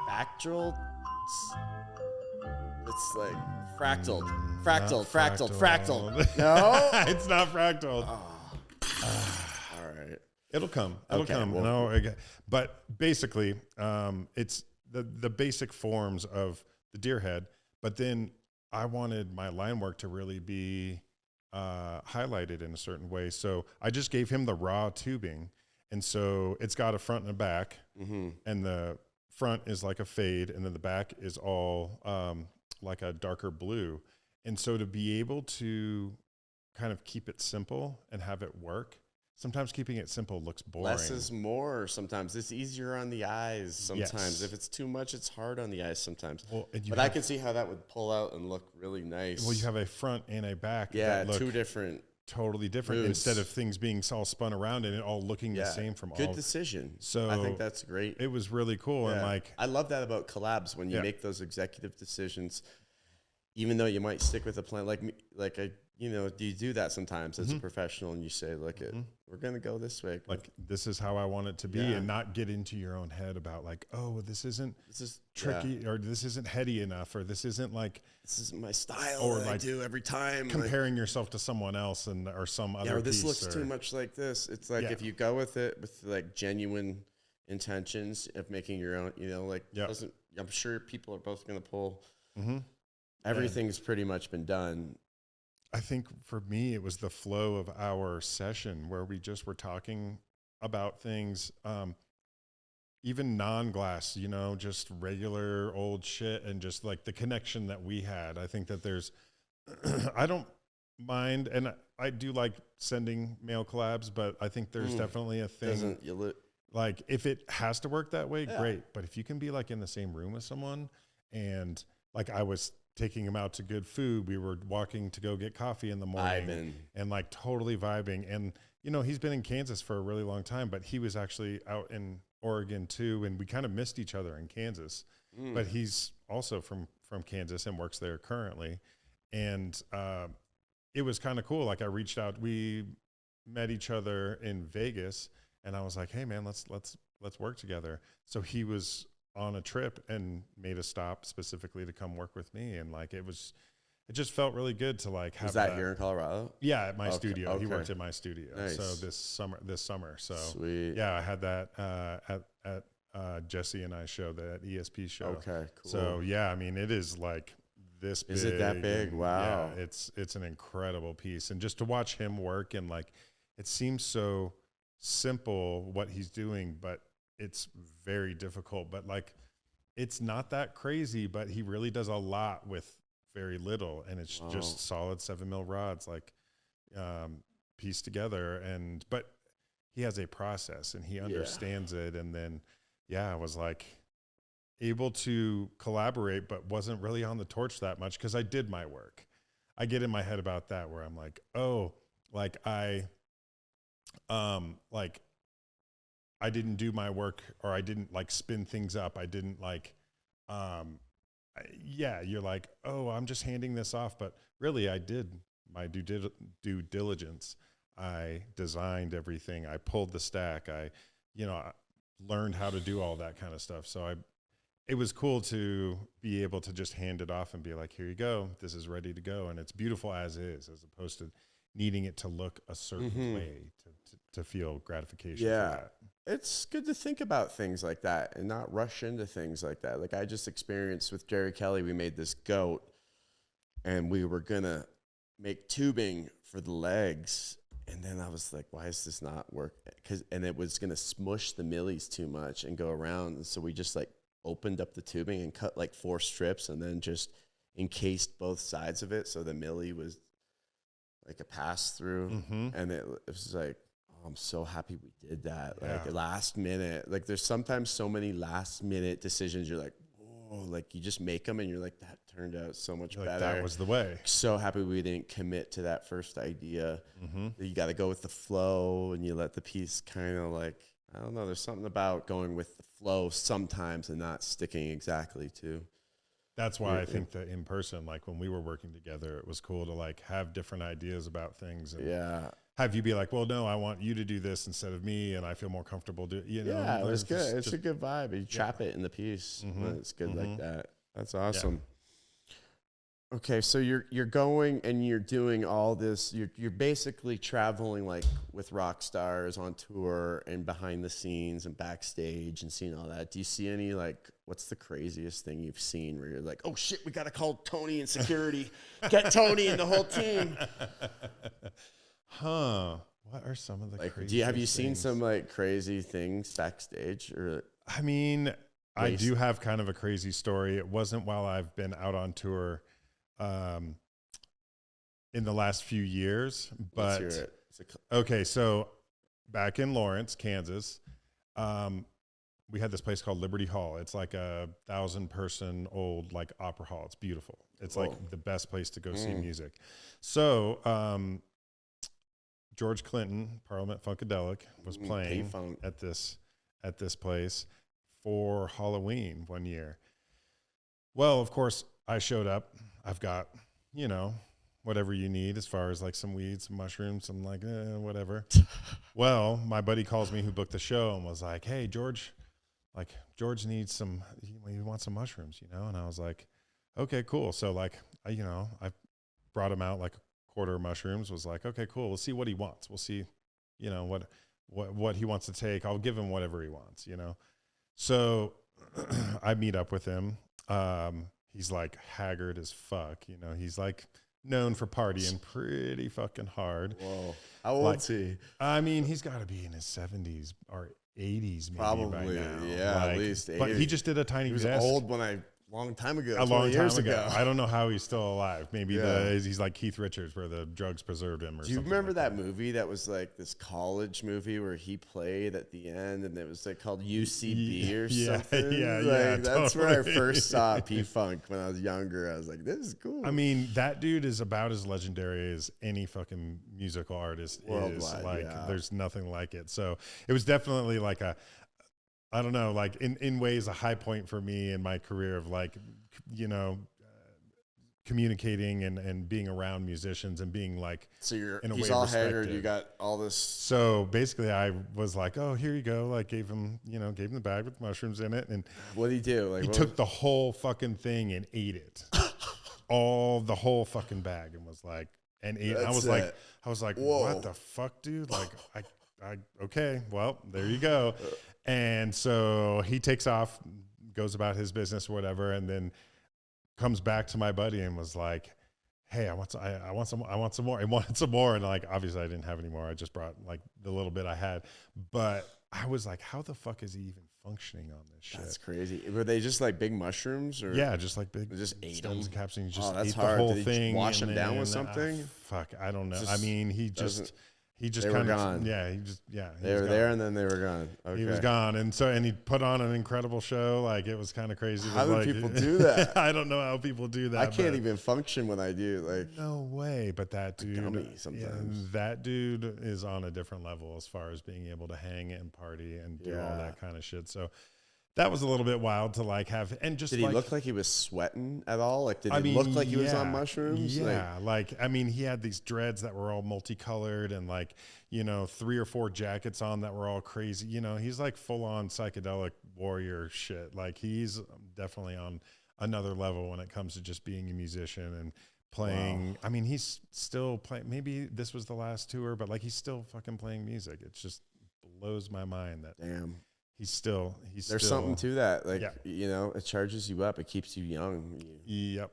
Spectral. It's like fractal. No, it's not fractal. All right, it'll come. But basically, it's the basic forms of the deer head. But then I wanted my line work to really be highlighted in a certain way. So I just gave him the raw tubing, and so it's got a front and a back, and the front is like a fade, and then the back is all like a darker blue. And so to be able to kind of keep it simple and have it work, sometimes keeping it simple looks boring. Less is more. Sometimes it's easier on the eyes. Sometimes if it's too much, it's hard on the eyes sometimes. Well, but I can see how that would pull out and look really nice. Well, you have a front and a back. Yeah, that two different. Totally different, moods. Instead of things being all spun around and it all looking the same from all. Good decision. So I think that's great. It was really cool. And like, I love that about collabs, when you make those executive decisions, even though you might stick with a plan, do you do that sometimes as a professional, and you say, look, we're going to go this way. Like, this is how I want it to be, and not get into your own head about like, oh, this is tricky, or this isn't heady enough, or this isn't like, this isn't my style, or like I do every time. Comparing yourself to someone else or some other or this looks too much like this. It's like, if you go with it with like genuine intentions of making your own, I'm sure people are both going to pull. Everything's pretty much been done. I think for me, it was the flow of our session where we just were talking about things, even non-glass, just regular old shit, and just like the connection that we had. I think that there's, I don't mind, and I do like sending mail collabs, but I think there's definitely a thing. Like, if it has to work that way, great. But if you can be like in the same room with someone, and like I was taking him out to good food. We were walking to go get coffee in the morning and like totally vibing. And, he's been in Kansas for a really long time, but he was actually out in Oregon too. And we kind of missed each other in Kansas, but he's also from Kansas and works there currently. And it was kind of cool. Like, I reached out, we met each other in Vegas, and I was like, hey man, let's work together. So he was on a trip and made a stop specifically to come work with me, and like it just felt really good to like have. Was that here in Colorado? Yeah, at my studio. He worked at my studio. Nice. So this summer. So sweet. Yeah, I had that at Jesse and I show, that ESP show. Okay, cool. So yeah, I mean, it is like this big. Is it that big? Wow. Yeah, it's an incredible piece, and just to watch him work, and like it seems so simple what he's doing, but it's very difficult. But like, it's not that crazy, but he really does a lot with very little, and it's just solid 7mm rods, like pieced together. But he has a process, and he understands it. And then I was like able to collaborate, but wasn't really on the torch that much, because I did my work. I get in my head about that, where I'm like, oh, like I didn't do my work, or I didn't like spin things up. I didn't like yeah, you're like, oh, I'm just handing this off. But really, I did my due diligence. I designed everything. I pulled the stack. I learned how to do all that kind of stuff. So it was cool to be able to just hand it off and be like, here you go. This is ready to go. And it's beautiful as is, as opposed to needing it to look a certain way to feel gratification. Yeah. For that. It's good to think about things like that and not rush into things like that. Like I just experienced with Jerry Kelly, we made this goat and we were going to make tubing for the legs. And then I was like, why is this not work? And it was going to smush the millies too much and go around. And so we just like opened up the tubing and cut like 4 strips and then just encased both sides of it. So the millie was like a pass through. And it was like, oh, I'm so happy we did that. Like last minute, like there's sometimes so many last minute decisions. You're like, oh, like you just make them and you're like, that turned out so much better. That was the way. So happy we didn't commit to that first idea. You got to go with the flow and you let the piece kind of like, I don't know. There's something about going with the flow sometimes and not sticking exactly to. That's why I think that in person, like when we were working together, it was cool to like have different ideas about things. And have you be like, well, no, I want you to do this instead of me, and I feel more comfortable doing. Yeah, it was good. It's a good vibe. You trap it in the piece. It's good like that. That's awesome. Okay, so you're going and you're doing all this. You're basically traveling like with rock stars on tour and behind the scenes and backstage and seeing all that. Do you see any like what's the craziest thing you've seen where you're like, oh shit, we gotta call Tony and security, get Tony and the whole team? What are some of the like? crazy? Have you seen some like crazy things backstage? Or I mean, I do have kind of a crazy story. It wasn't while I've been out on tour. In the last few years, but okay. So back in Lawrence, Kansas, we had this place called Liberty Hall. It's like a 1,000-person old like opera hall. It's beautiful. It's like the best place to go see music. So, George Clinton, Parliament Funkadelic, was playing at this place for Halloween one year. Well, of course, I showed up. I've got, whatever you need as far as like some weeds, some mushrooms, some like whatever. Well, my buddy calls me who booked the show and was like, hey, George needs he wants some mushrooms, And I was like, okay, cool. So like, I brought him out like a quarter of mushrooms, was like, okay, cool. We'll see what he wants. We'll see, what he wants to take. I'll give him whatever he wants, So I meet up with him. He's like haggard as fuck, he's like known for partying pretty fucking hard. Whoa. How old is he? I mean, he's got to be in his 70s or 80s maybe. Probably, by now. Yeah, at least 80. But he just did a tiny He was desk. old when long time ago. A long years time ago. I don't know how he's still alive. Maybe he's like Keith Richards where the drugs preserved him or something. Do you remember that movie that was like this college movie where he played at the end and it was like called UCB or something? Yeah, that's where I first saw P-Funk when I was younger. I was like, this is cool. I mean, that dude is about as legendary as any fucking musical artist is. Like, there's nothing like it. So it was definitely like I don't know, like in ways a high point for me in my career of like, communicating and being around musicians and being like, so he's all haggard. You got all this. So basically I was like, oh, here you go. Like gave him the bag with mushrooms in it. And what did he do? Like he took the whole fucking thing and ate it. The whole fucking bag and was like, and ate. I was like, whoa. What the fuck, dude? Like okay, well, there you go. And so he takes off, goes about his business or whatever, and then comes back to my buddy and was like, hey, I want some more. I wanted some more. And like, obviously I didn't have any more. I just brought like the little bit I had, but I was like, how the fuck is he even functioning on this shit? That's crazy. Were they just like big mushrooms or? Yeah, just like big, just ate stems them. And caps. And he just that's ate hard. the whole Did he thing. Wash them down with something? Fuck, I don't know. I mean, he just they were gone. They were there and then they were gone. Okay. He was gone, and he put on an incredible show. Like it was kind of crazy. How do people do that? I don't know how people do that. I can't even function when I do. Like no way. But that dude, sometimes that dude is on a different level as far as being able to hang and party and do all that kind of shit. So that was a little bit wild to like have, and just did he look like he was sweating at all? Like, did he look like he was on mushrooms? Yeah, like I mean, he had these dreads that were all multicolored, and like 3 or 4 jackets on that were all crazy. He's like full on psychedelic warrior shit. Like he's definitely on another level when it comes to just being a musician and playing. Wow. I mean, he's still playing. Maybe this was the last tour, but like he's still fucking playing music. It just blows my mind that damn. There's something to that. Like, it charges you up. It keeps you young. Yep.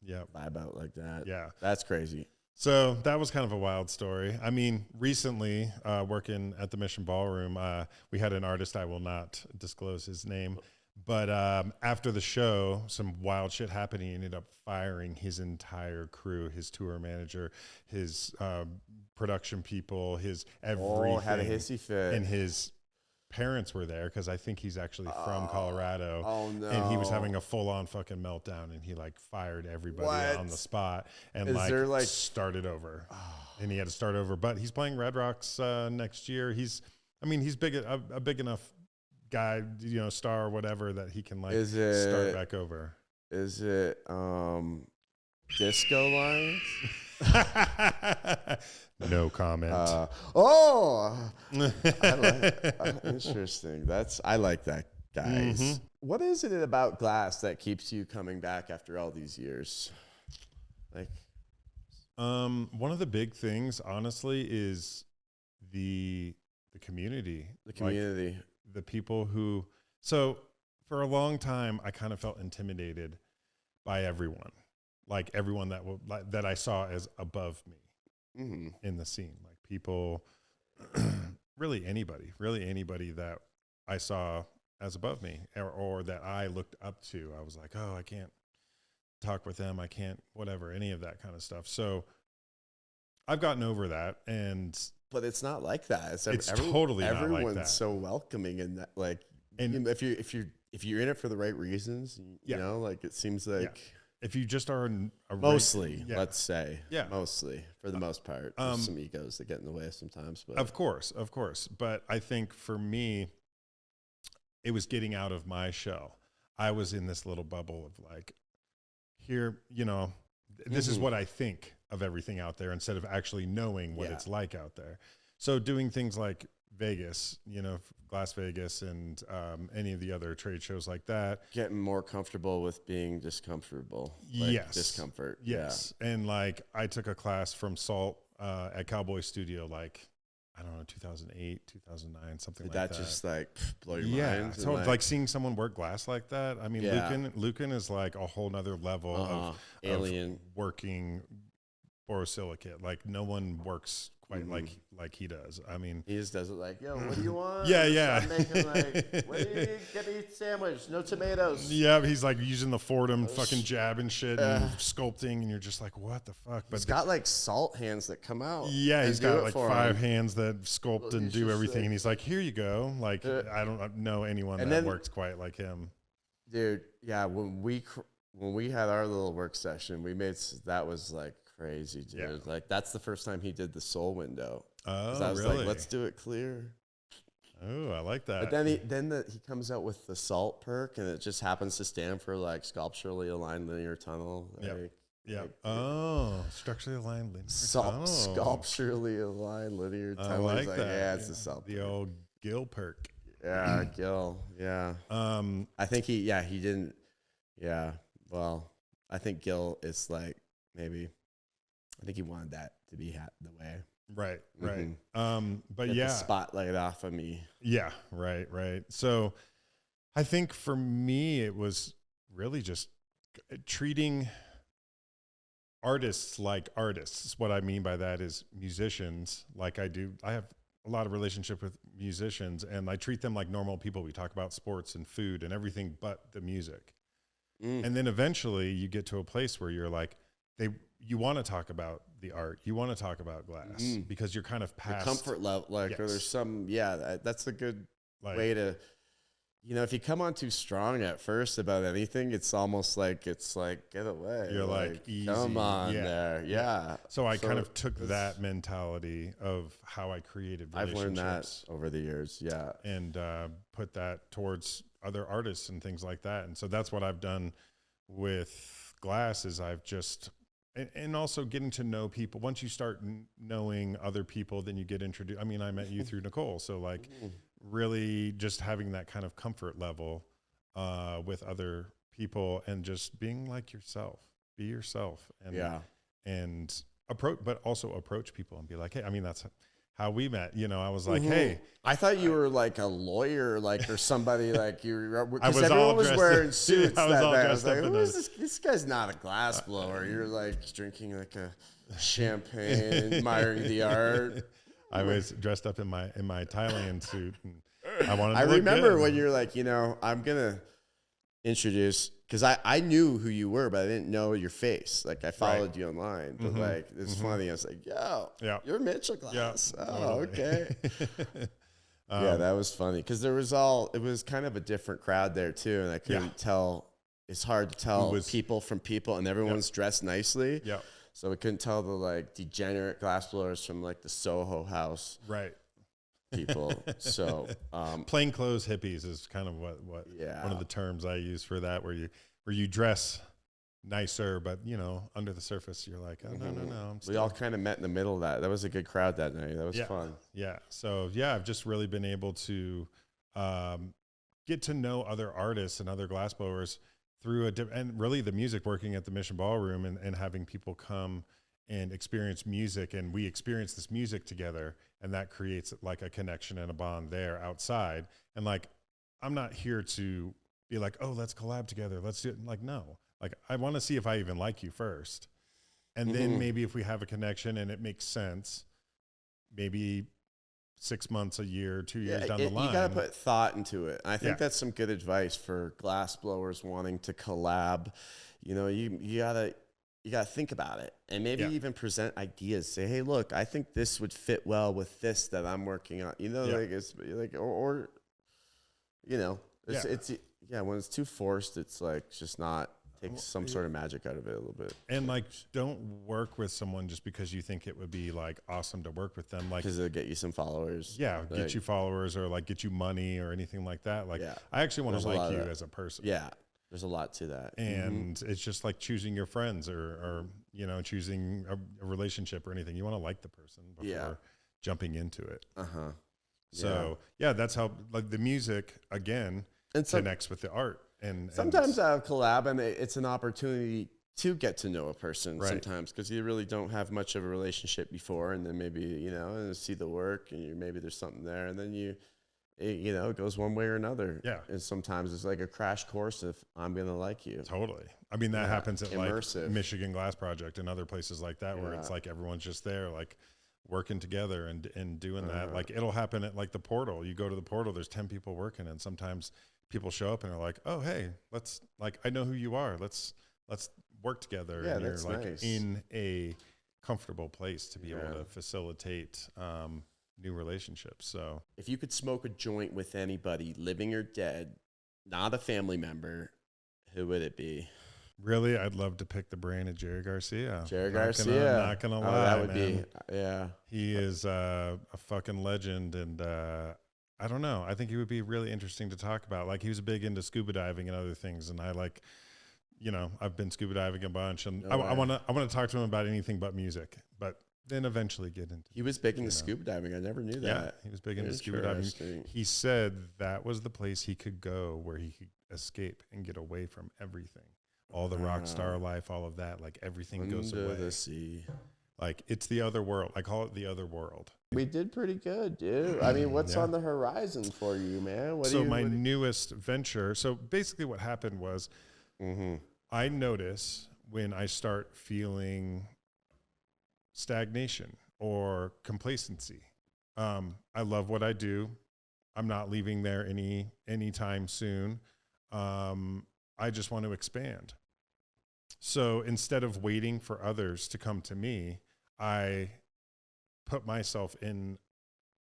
Vibe out like that. Yeah. That's crazy. So that was kind of a wild story. I mean, recently, working at the Mission Ballroom, we had an artist, I will not disclose his name, but after the show, some wild shit happened. He ended up firing his entire crew, his tour manager, his production people, his everything. Oh, had a hissy fit. And his parents were there because I think he's actually from Colorado. Oh no! And he was having a full-on fucking meltdown, and he like fired everybody on the spot and started over. And he had to start over, but he's playing Red Rocks next year. He's big, a big enough guy, star or whatever, that he can start back over. Is it Disco Lines? No comment. Interesting. I like that, guys. Mm-hmm. What is it about glass that keeps you coming back after all these years? Like, one of the big things, honestly, is the community. The community. Like, the people who. So for a long time, I kind of felt intimidated by everyone. Like everyone that I saw as above me. Mm-hmm. In the scene, like people, really anybody that I saw as above me or that I looked up to. I was like, oh, I can't talk with them. I can't, whatever, any of that kind of stuff. So I've gotten over that. But it's not like that. It's totally not like that. Everyone's so welcoming in that, like, and if you're in it for the right reasons, like it seems like. Yeah. If you just are mostly, let's say, mostly for the most part, there's some egos that get in the way sometimes. But of course. But I think for me, it was getting out of my shell. I was in this little bubble of like, here, this is what I think of everything out there instead of actually knowing what it's like out there. So doing things like Vegas, Glass Vegas and any of the other trade shows like that. Getting more comfortable with being discomfortable. Like discomfort. Yes. Yeah. And like I took a class from Salt at Cowboy Studio, like, I don't know, 2008, 2009, something like that. Did that just like blow your mind? So like seeing someone work glass like that. I mean, Lucan is like a whole nother level of alien working borosilicate. Like no one works quite like he does. I mean, he just does it like, yo, what do you want? Yeah. I'm making like, what do you need? Get me a sandwich, no tomatoes. Yeah, he's like using the Fordham fucking jab and shit and sculpting, and you're just like, what the fuck? But he's got like salt hands that come out. Yeah, he's got like 5 hands that sculpt and do everything, like, and he's like, here you go. Like, I don't know anyone that works quite like him. Dude, yeah, when we had our little work session, that was like crazy, dude. Yeah. Like that's the first time he did the soul window. Oh, I was really? like, let's do it clear. Oh, I like that. But then he comes out with the salt perk, and it just happens to stand for like sculpturally aligned linear tunnel. Structurally aligned linear tunnel. Sculpturally aligned linear tunnel. I like that. Yeah, it's the salt. The old Gil perk. Yeah, Gil. Yeah. I think he didn't. Yeah. Well, I think Gil is like maybe. I think he wanted that to be the way. Right. But get the spotlight off of me. Yeah, right. So I think for me, it was really just treating artists like artists. What I mean by that is musicians like I do. I have a lot of relationship with musicians, and I treat them like normal people. We talk about sports and food and everything but the music. And then eventually you get to a place where you're like, you want to talk about the art, you want to talk about glass because you're kind of past the comfort level. Like, or there's some, that's a good way to, if you come on too strong at first about anything, it's almost like, get away. You're like easy. Come on there. Yeah. So I kind of took that mentality of how I created relationships. I've learned that over the years. Yeah. And put that towards other artists and things like that. And so that's what I've done with glass is I've just, and also getting to know people. Once you start knowing other people, then you get introduced. I mean, I met you through Nicole. So like really just having that kind of comfort level with other people and just being like yourself, be yourself and approach people and be like, hey, I mean, that's how we met. You know, I was like, hey, I thought you were like a lawyer, like, or somebody like you were, because was everyone all was dressed wearing up. suits I was that all day. I dressed was like, up in who is those. this guy's not a glass blower. You're like drinking like a champagne, admiring the art. I was dressed up in my Thailand suit. And I wanted to I look remember good. when you're like, you know, I'm going to introduce, because I knew who you were, but I didn't know your face. Like I followed you online, but like it's funny. I was like, yo, you're Mitchell Glass. Yeah, oh, totally. okay. Yeah, that was funny because it was kind of a different crowd there too, and I couldn't tell. It's hard to tell people from people, and everyone's dressed nicely. Yeah. So we couldn't tell the like degenerate glassblowers from like the Soho House people. So plainclothes hippies is kind of what one of the terms I use for that, where you dress nicer, but you know, under the surface you're like, oh no. We all kind of met in the middle of that. That was a good crowd that night. That was fun. Yeah. So I've just really been able to get to know other artists and other glassblowers through and really the music, working at the Mission Ballroom and having people come and experience music, and we experience this music together, and that creates like a connection and a bond there outside. And like, I'm not here to be like, oh, let's collab together. Let's do it. Like, no, like I want to see if I even like you first. And then maybe if we have a connection and it makes sense, maybe 6 months, a year, 2 years down the line. You got to put thought into it. I think that's some good advice for glass blowers wanting to collab. You know, you gotta think about it and maybe even present ideas. Say, hey, look, I think this would fit well with this that I'm working on. You know, like it's like, or you know, it's when it's too forced, it's like just not. Takes some sort of magic out of it a little bit. And like, don't work with someone just because you think it would be like awesome to work with them. Like, because it'll get you some followers. Yeah, like, get you followers or like get you money or anything like that. Like, I actually want to like you as a person. Yeah, there's a lot to that. And it's just like choosing your friends or you know, choosing a relationship or anything. You want to like the person before jumping into it. So that's how like the music again connects with the art. And sometimes I have collab, and it's an opportunity to get to know a person sometimes, because you really don't have much of a relationship before, and then maybe, you know, and see the work, and maybe there's something there, and then you know, it goes one way or another. Yeah. And sometimes it's like a crash course if I'm going to like you. Totally. I mean, that happens at like Michigan Glass Project and other places like that, where it's like everyone's just there, like working together and doing that. Like it'll happen at like the portal. You go to the portal, there's 10 people working, and sometimes people show up and are like, oh, hey, let's like, I know who you are. Let's work together. Yeah, and you're that's like nice. in a comfortable place to be able to facilitate new relationships. So if you could smoke a joint with anybody, living or dead, not a family member, who would it be? Really, I'd love to pick the brain of Jerry Garcia. Not gonna lie, that would man. be, He is a fucking legend, and I don't know. I think he would be really interesting to talk about. Like, he was big into scuba diving and other things, and I like, you know, I've been scuba diving a bunch, and I want to talk to him about anything but music, but then eventually get into. He was big into scuba diving. I never knew that. Yeah, he was big into scuba diving. He said that was the place he could go where he could escape and get away from everything, all the rock star life, all of that. Like everything goes away. Under the sea. Like it's the other world. I call it the other world. We did pretty good, dude. I mean, what's on the horizon for you, man? My newest venture. So basically what happened was I notice when I start feeling stagnation or complacency. I love what I do. I'm not leaving there anytime soon. I just want to expand. So instead of waiting for others to come to me, I put myself in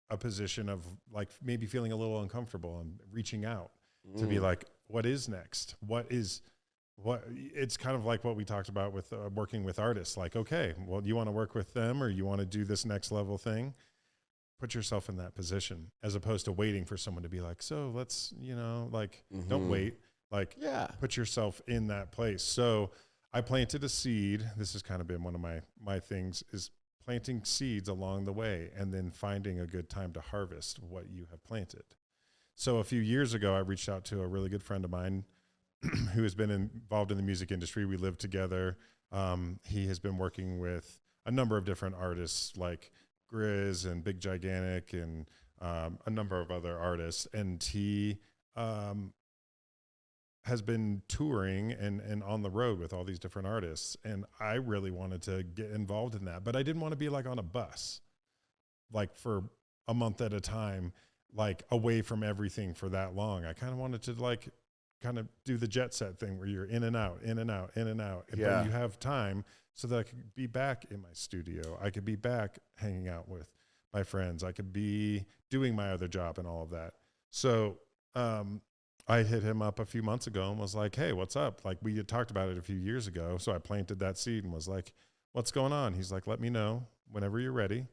a position of like maybe feeling a little uncomfortable and reaching out to be like, what is next? It's kind of like what we talked about with working with artists. Like, okay, well, you want to work with them or you want to do this next level thing? put yourself in that position as opposed to waiting for someone to be like, so let's, like, don't wait. Like, put yourself in that place. So I planted a seed. This has kind of been one of my things, is planting seeds along the way and then finding a good time to harvest what you have planted. So a few years ago, I reached out to a really good friend of mine who has been involved in the music industry. We lived together. He has been working with a number of different artists like Grizz and Big Gigantic and a number of other artists. And he has been touring and on the road with all these different artists. And I really wanted to get involved in that, but I didn't want to be like on a bus, like for a month at a time, like away from everything for that long. I kind of wanted to like kind of do the jet set thing where you're in and out, in and out, in and out. Yeah. But you have time so that I could be back in my studio. I could be back hanging out with my friends. I could be doing my other job and all of that. So, I hit him up a few months ago and was like, hey, what's up? Like, we had talked about it a few years ago. So I planted that seed and was like, what's going on? He's like, let me know whenever you're ready.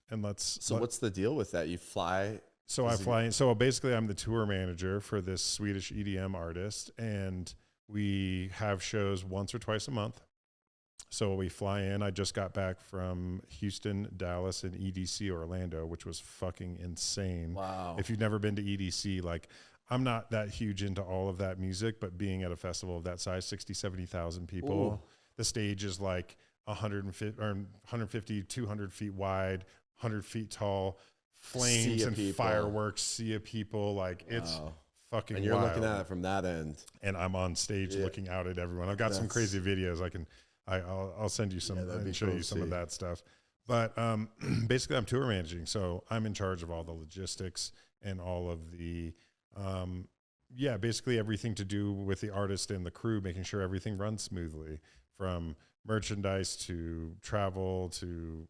And So what's the deal with that? You fly? So I fly in. So basically I'm the tour manager for this Swedish EDM artist, and we have shows once or twice a month. So we fly in. I just got back from Houston, Dallas, and EDC Orlando, which was fucking insane. Wow. If you've never been to EDC, like, I'm not that huge into all of that music, but being at a festival of that size, 60, 70,000 people, Ooh. The stage is like 150, 200 feet wide, 100 feet tall, flames and fireworks, sea of people. Like, it's fucking And you're wild. looking at it from that end. And I'm on stage looking out at everyone. I've got some crazy videos. I'll send you some and show you some of that stuff. But basically I'm tour managing. So I'm in charge of all the logistics and all of the, basically everything to do with the artist and the crew, making sure everything runs smoothly, from merchandise to travel to,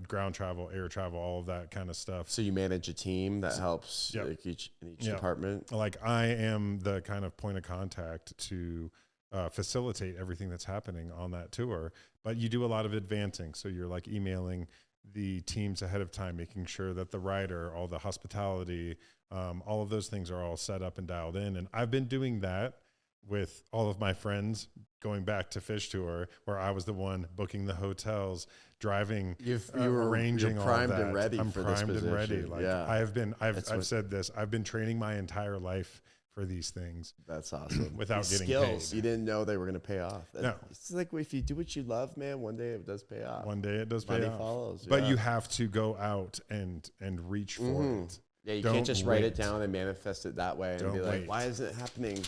ground travel, air travel, all of that kind of stuff. So you manage a team that helps like in each department? Like, I am the kind of point of contact to facilitate everything that's happening on that tour. But you do a lot of advancing. So you're like emailing the teams ahead of time, making sure that the rider, all the hospitality, all of those things are all set up and dialed in. And I've been doing that with all of my friends going back to Fish Tour, where I was the one booking the hotels, driving, arranging all that. And ready I'm for primed this and ready. position. Like, I've said this, I've been training my entire life for these things. That's awesome. Without these getting skills, paid. You didn't know they were going to pay off. No. It's like if you do what you love, man, one day it does pay off. One day it does pay Money off. follows. But you have to go out and reach for it. Yeah, you Don't can't just wait. write it down and manifest it that way and Don't be like, wait. why isn't it happening?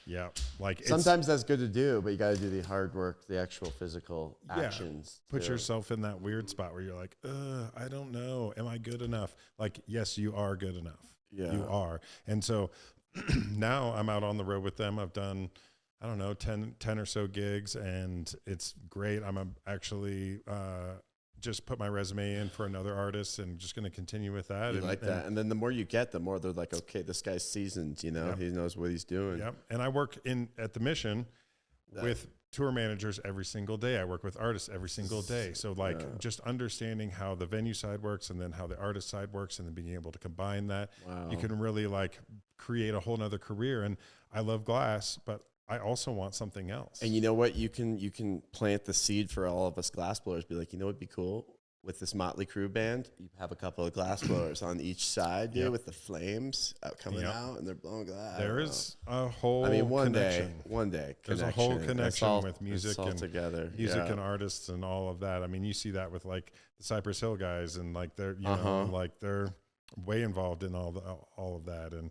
Yeah. Like, Sometimes that's good to do, but you got to do the hard work, the actual physical actions. Put too. yourself in that weird spot where you're like, I don't know. Am I good enough? Like, yes, you are good enough. Yeah. You are. And so now I'm out on the road with them. I've done, 10 or so gigs, and it's great. I'm actually just put my resume in for another artist and just going to continue with that. You like that. And then the more you get, the more they're like, okay, this guy's seasoned, he knows what he's doing. Yep. And I work at the Mission with tour managers every single day. I work with artists every single day. So just understanding how the venue side works and then how the artist side works, and then being able to combine that, you can really like create a whole nother career. And I love glass, but I also want something else. And you know what? You can plant the seed for all of us glass blowers. Be like, what'd be cool? With this Motley Crue band, you have a couple of glass blowers on each side, with the flames coming out, and they're blowing glass. There is a whole one connection. day, there's a whole connection with music and together, and artists and all of that. I mean, you see that with like the Cypress Hill guys, and like they're like they're way involved in all of that. And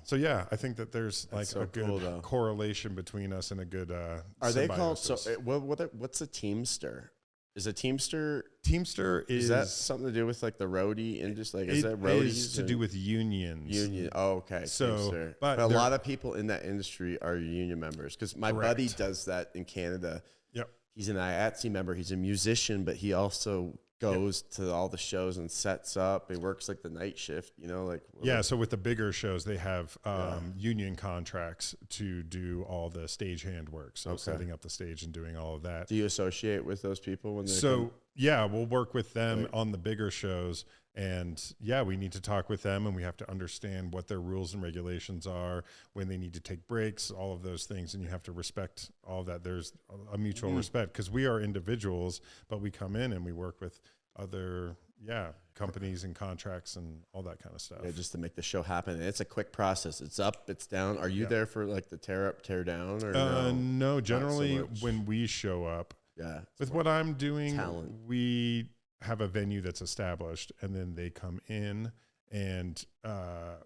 so I think that there's like a good correlation between us and a good are they called what's a Teamster? Is a Teamster is that something to do with like the roadie industry? Like, is that roadies? It is to do with unions. Oh, okay. So, Teamster. But a lot of people in that industry are union members, because my buddy does that in Canada. Yep. He's an IATSE member. He's a musician, but he also goes to all the shows and sets up. He works like the night shift, So with the bigger shows, they have union contracts to do all the stagehand work. So setting up the stage and doing all of that. Do you associate with those people when they yeah, we'll work with them on the bigger shows. And yeah, we need to talk with them, and we have to understand what their rules and regulations are, when they need to take breaks, all of those things. And you have to respect all of that. There's a mutual respect, because we are individuals, but we come in and we work with other, companies and contracts and all that kind of stuff. Yeah, just to make the show happen. And it's a quick process. It's up, it's down. Are you there for like the tear up, tear down, or no? Generally, when we show up, with what I'm doing, we have a venue that's established, and then they come in and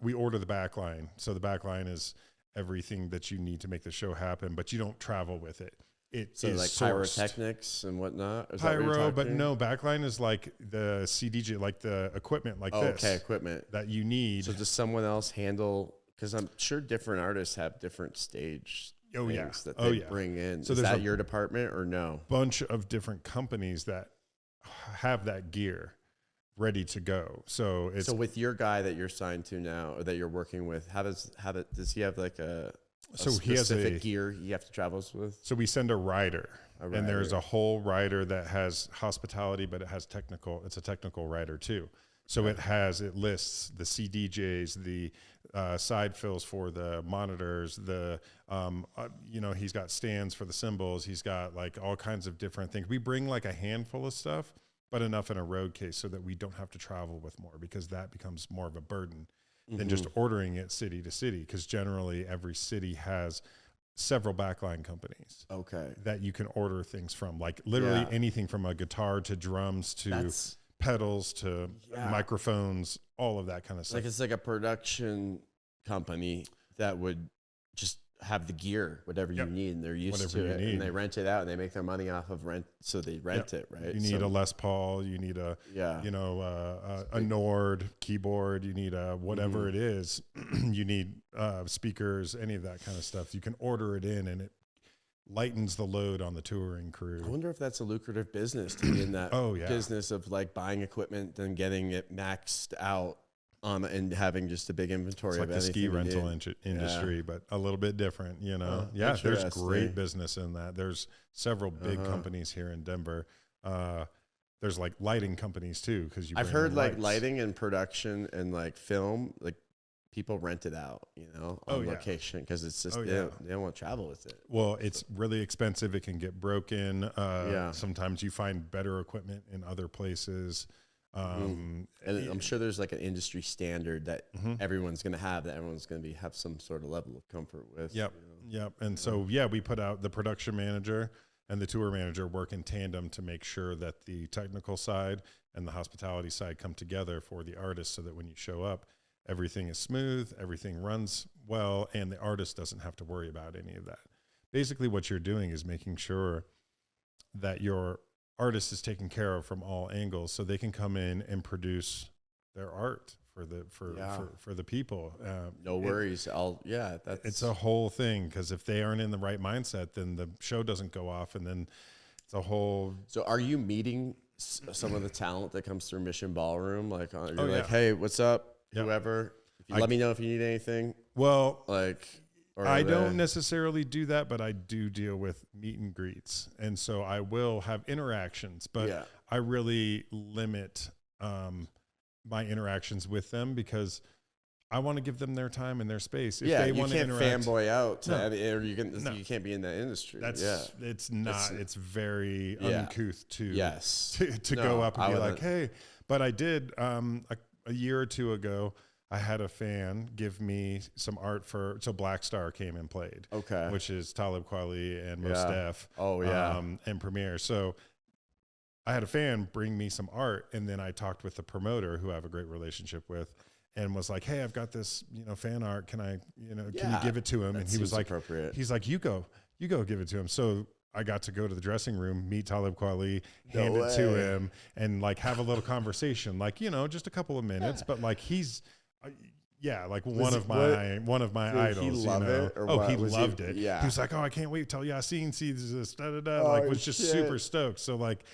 we order the back line. So the back line is everything that you need to make the show happen, but you don't travel with it. It is like sourced. Pyrotechnics and whatnot. Is Pyro, but no, backline is like the CDJ, like the equipment like this. Okay, equipment that you need. So does someone else handle? Because I'm sure different artists have different stage things that they bring in. So is that your department or no? Bunch of different companies that have that gear ready to go. So it's with your guy that you're signed to now, or that you're working with, does he have like a specific gear you have to travel with? So we send a rider, and there's a whole rider that has hospitality, but it's a technical rider too. So it lists the CDJs, the side fills for the monitors, he's got stands for the cymbals. He's got like all kinds of different things. We bring like a handful of stuff, but enough in a road case so that we don't have to travel with more, because that becomes more of a burden than just ordering it city to city. Because generally every city has several backline companies that you can order things from, like literally anything from a guitar to drums to pedals to microphones, all of that kind of stuff. Like it's like a production company that would just have the gear, whatever you need, and they're used to it, and they rent it out, and they make their money off of rent, so they rent it, right? You need a Les Paul, you need a a Nord keyboard, you need a whatever it is, you need speakers, any of that kind of stuff. You can order it in, and it lightens the load on the touring crew. I wonder if that's a lucrative business, to be in that business of like buying equipment and getting it maxed out and having just a big inventory. It's like the ski rental industry, but a little bit different, there's great business in that. There's several big companies here in Denver. There's like lighting companies too, because I've heard like lighting and production and like film, like people rent it out, on location, because it's just they don't want to travel with it. Well, it's really expensive. It can get broken. Sometimes you find better equipment in other places. And I'm sure there's like an industry standard that everyone's going to have, that everyone's going to have some sort of level of comfort with. Yep. And so, we put out the production manager and the tour manager work in tandem to make sure that the technical side and the hospitality side come together for the artist, so that when you show up, everything is smooth, everything runs well, and the artist doesn't have to worry about any of that. Basically, what you're doing is making sure that your artist is taken care of from all angles, so they can come in and produce their art for the people. No worries. It's a whole thing, because if they aren't in the right mindset, then the show doesn't go off, and then it's a whole. So are you meeting some of the talent that comes through Mission Ballroom? Like, you're like, hey, what's up? Whoever, let me know if you need anything. Well, I don't necessarily do that, but I do deal with meet and greets. And so I will have interactions, but I really limit my interactions with them, because I want to give them their time and their space. If they want to interact, fanboy out, or you can't be in that industry. It's not. It's very uncouth to go up and be like, hey. But I did a year or two ago. I had a fan give me some art so Black Star came and played. Okay. Which is Talib Kweli and Mos Def. And Premier. So I had a fan bring me some art, and then I talked with the promoter, who I have a great relationship with, and was like, hey, I've got this, fan art. Can I, can you give it to him? And he was like, he's like, you go give it to him. So I got to go to the dressing room, meet Talib Kweli, hand it to him, and like have a little conversation, like, just a couple of minutes, but like he's, like one of my idols. He loved it? Or he loved it. Yeah. He was like, oh, I can't wait till Yasin sees this. Was just super stoked. So like,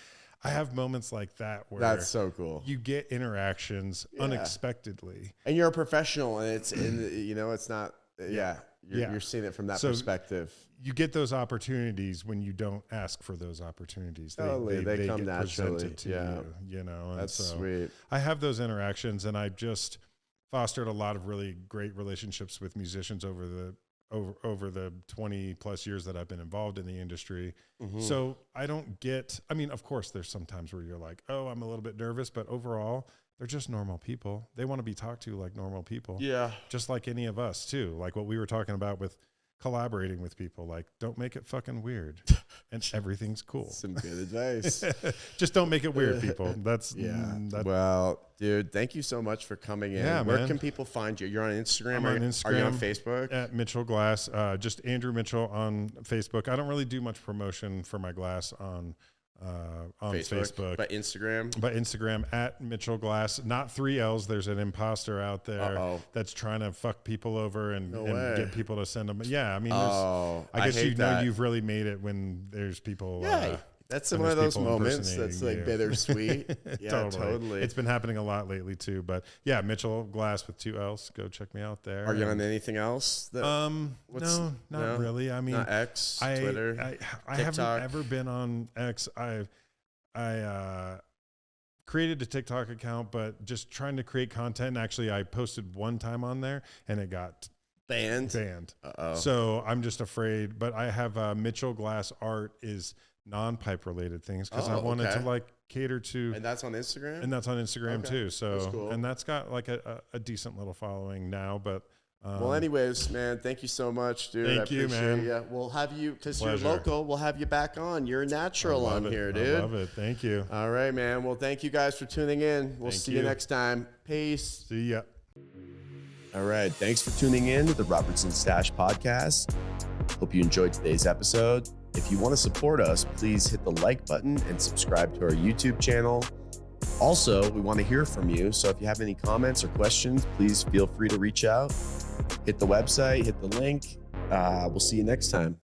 I have moments like that where that's so cool. You get interactions unexpectedly, and you're a professional, and it's it's not. You're seeing it from that perspective. You get those opportunities when you don't ask for those opportunities. They come get naturally presented to you, and that's so sweet. I have those interactions, and I just fostered a lot of really great relationships with musicians over the 20 plus years that I've been involved in the industry. So I don't get, I mean, of course there's some times where you're like, oh, I'm a little bit nervous, but overall they're just normal people. They want to be talked to like normal people. Yeah. Just like any of us too. Like what we were talking about with collaborating with people, like don't make it fucking weird and everything's cool. Some good advice. Just don't make it weird, people. That's well, dude, thank you so much for coming in. Yeah, Where can people find you? You're on Instagram. I'm on Instagram. Are you on Facebook? At Mitchell Glass. Just Andrew Mitchell on Facebook. I don't really do much promotion for my glass on Facebook. But Instagram? But Instagram at Mitchell Glass. Not 3 L's. There's an imposter out there that's trying to fuck people over and get people to send them. Yeah, I mean, I guess you've really made it when there's people. That's one of those moments that's like bittersweet. Yeah, totally. It's been happening a lot lately too. But yeah, Mitchell Glass with 2 L's. Go check me out there. Are you on anything else? No, not really. I mean, not X, Twitter, I haven't ever been on X. I created a TikTok account, but just trying to create content. And actually, I posted one time on there, and it got banned. So I'm just afraid. But I have Mitchell Glass Art is non-pipe related things because I wanted to like cater to, and that's on Instagram, too. So that's cool. And that's got like a decent little following now. But well, anyways, man, thank you so much, dude. Thank you, man. Yeah, we'll have you because you're local. We'll have you back on. You're a natural on here, dude. I love it. Thank you. All right, man. Well, thank you guys for tuning in. We'll see you next time. Peace. See ya. All right. Thanks for tuning in to the Robertson Stash podcast. Hope you enjoyed today's episode. If you want to support us, please hit the like button and subscribe to our YouTube channel. Also, we want to hear from you. So if you have any comments or questions, please feel free to reach out. Hit the website, hit the link. We'll see you next time.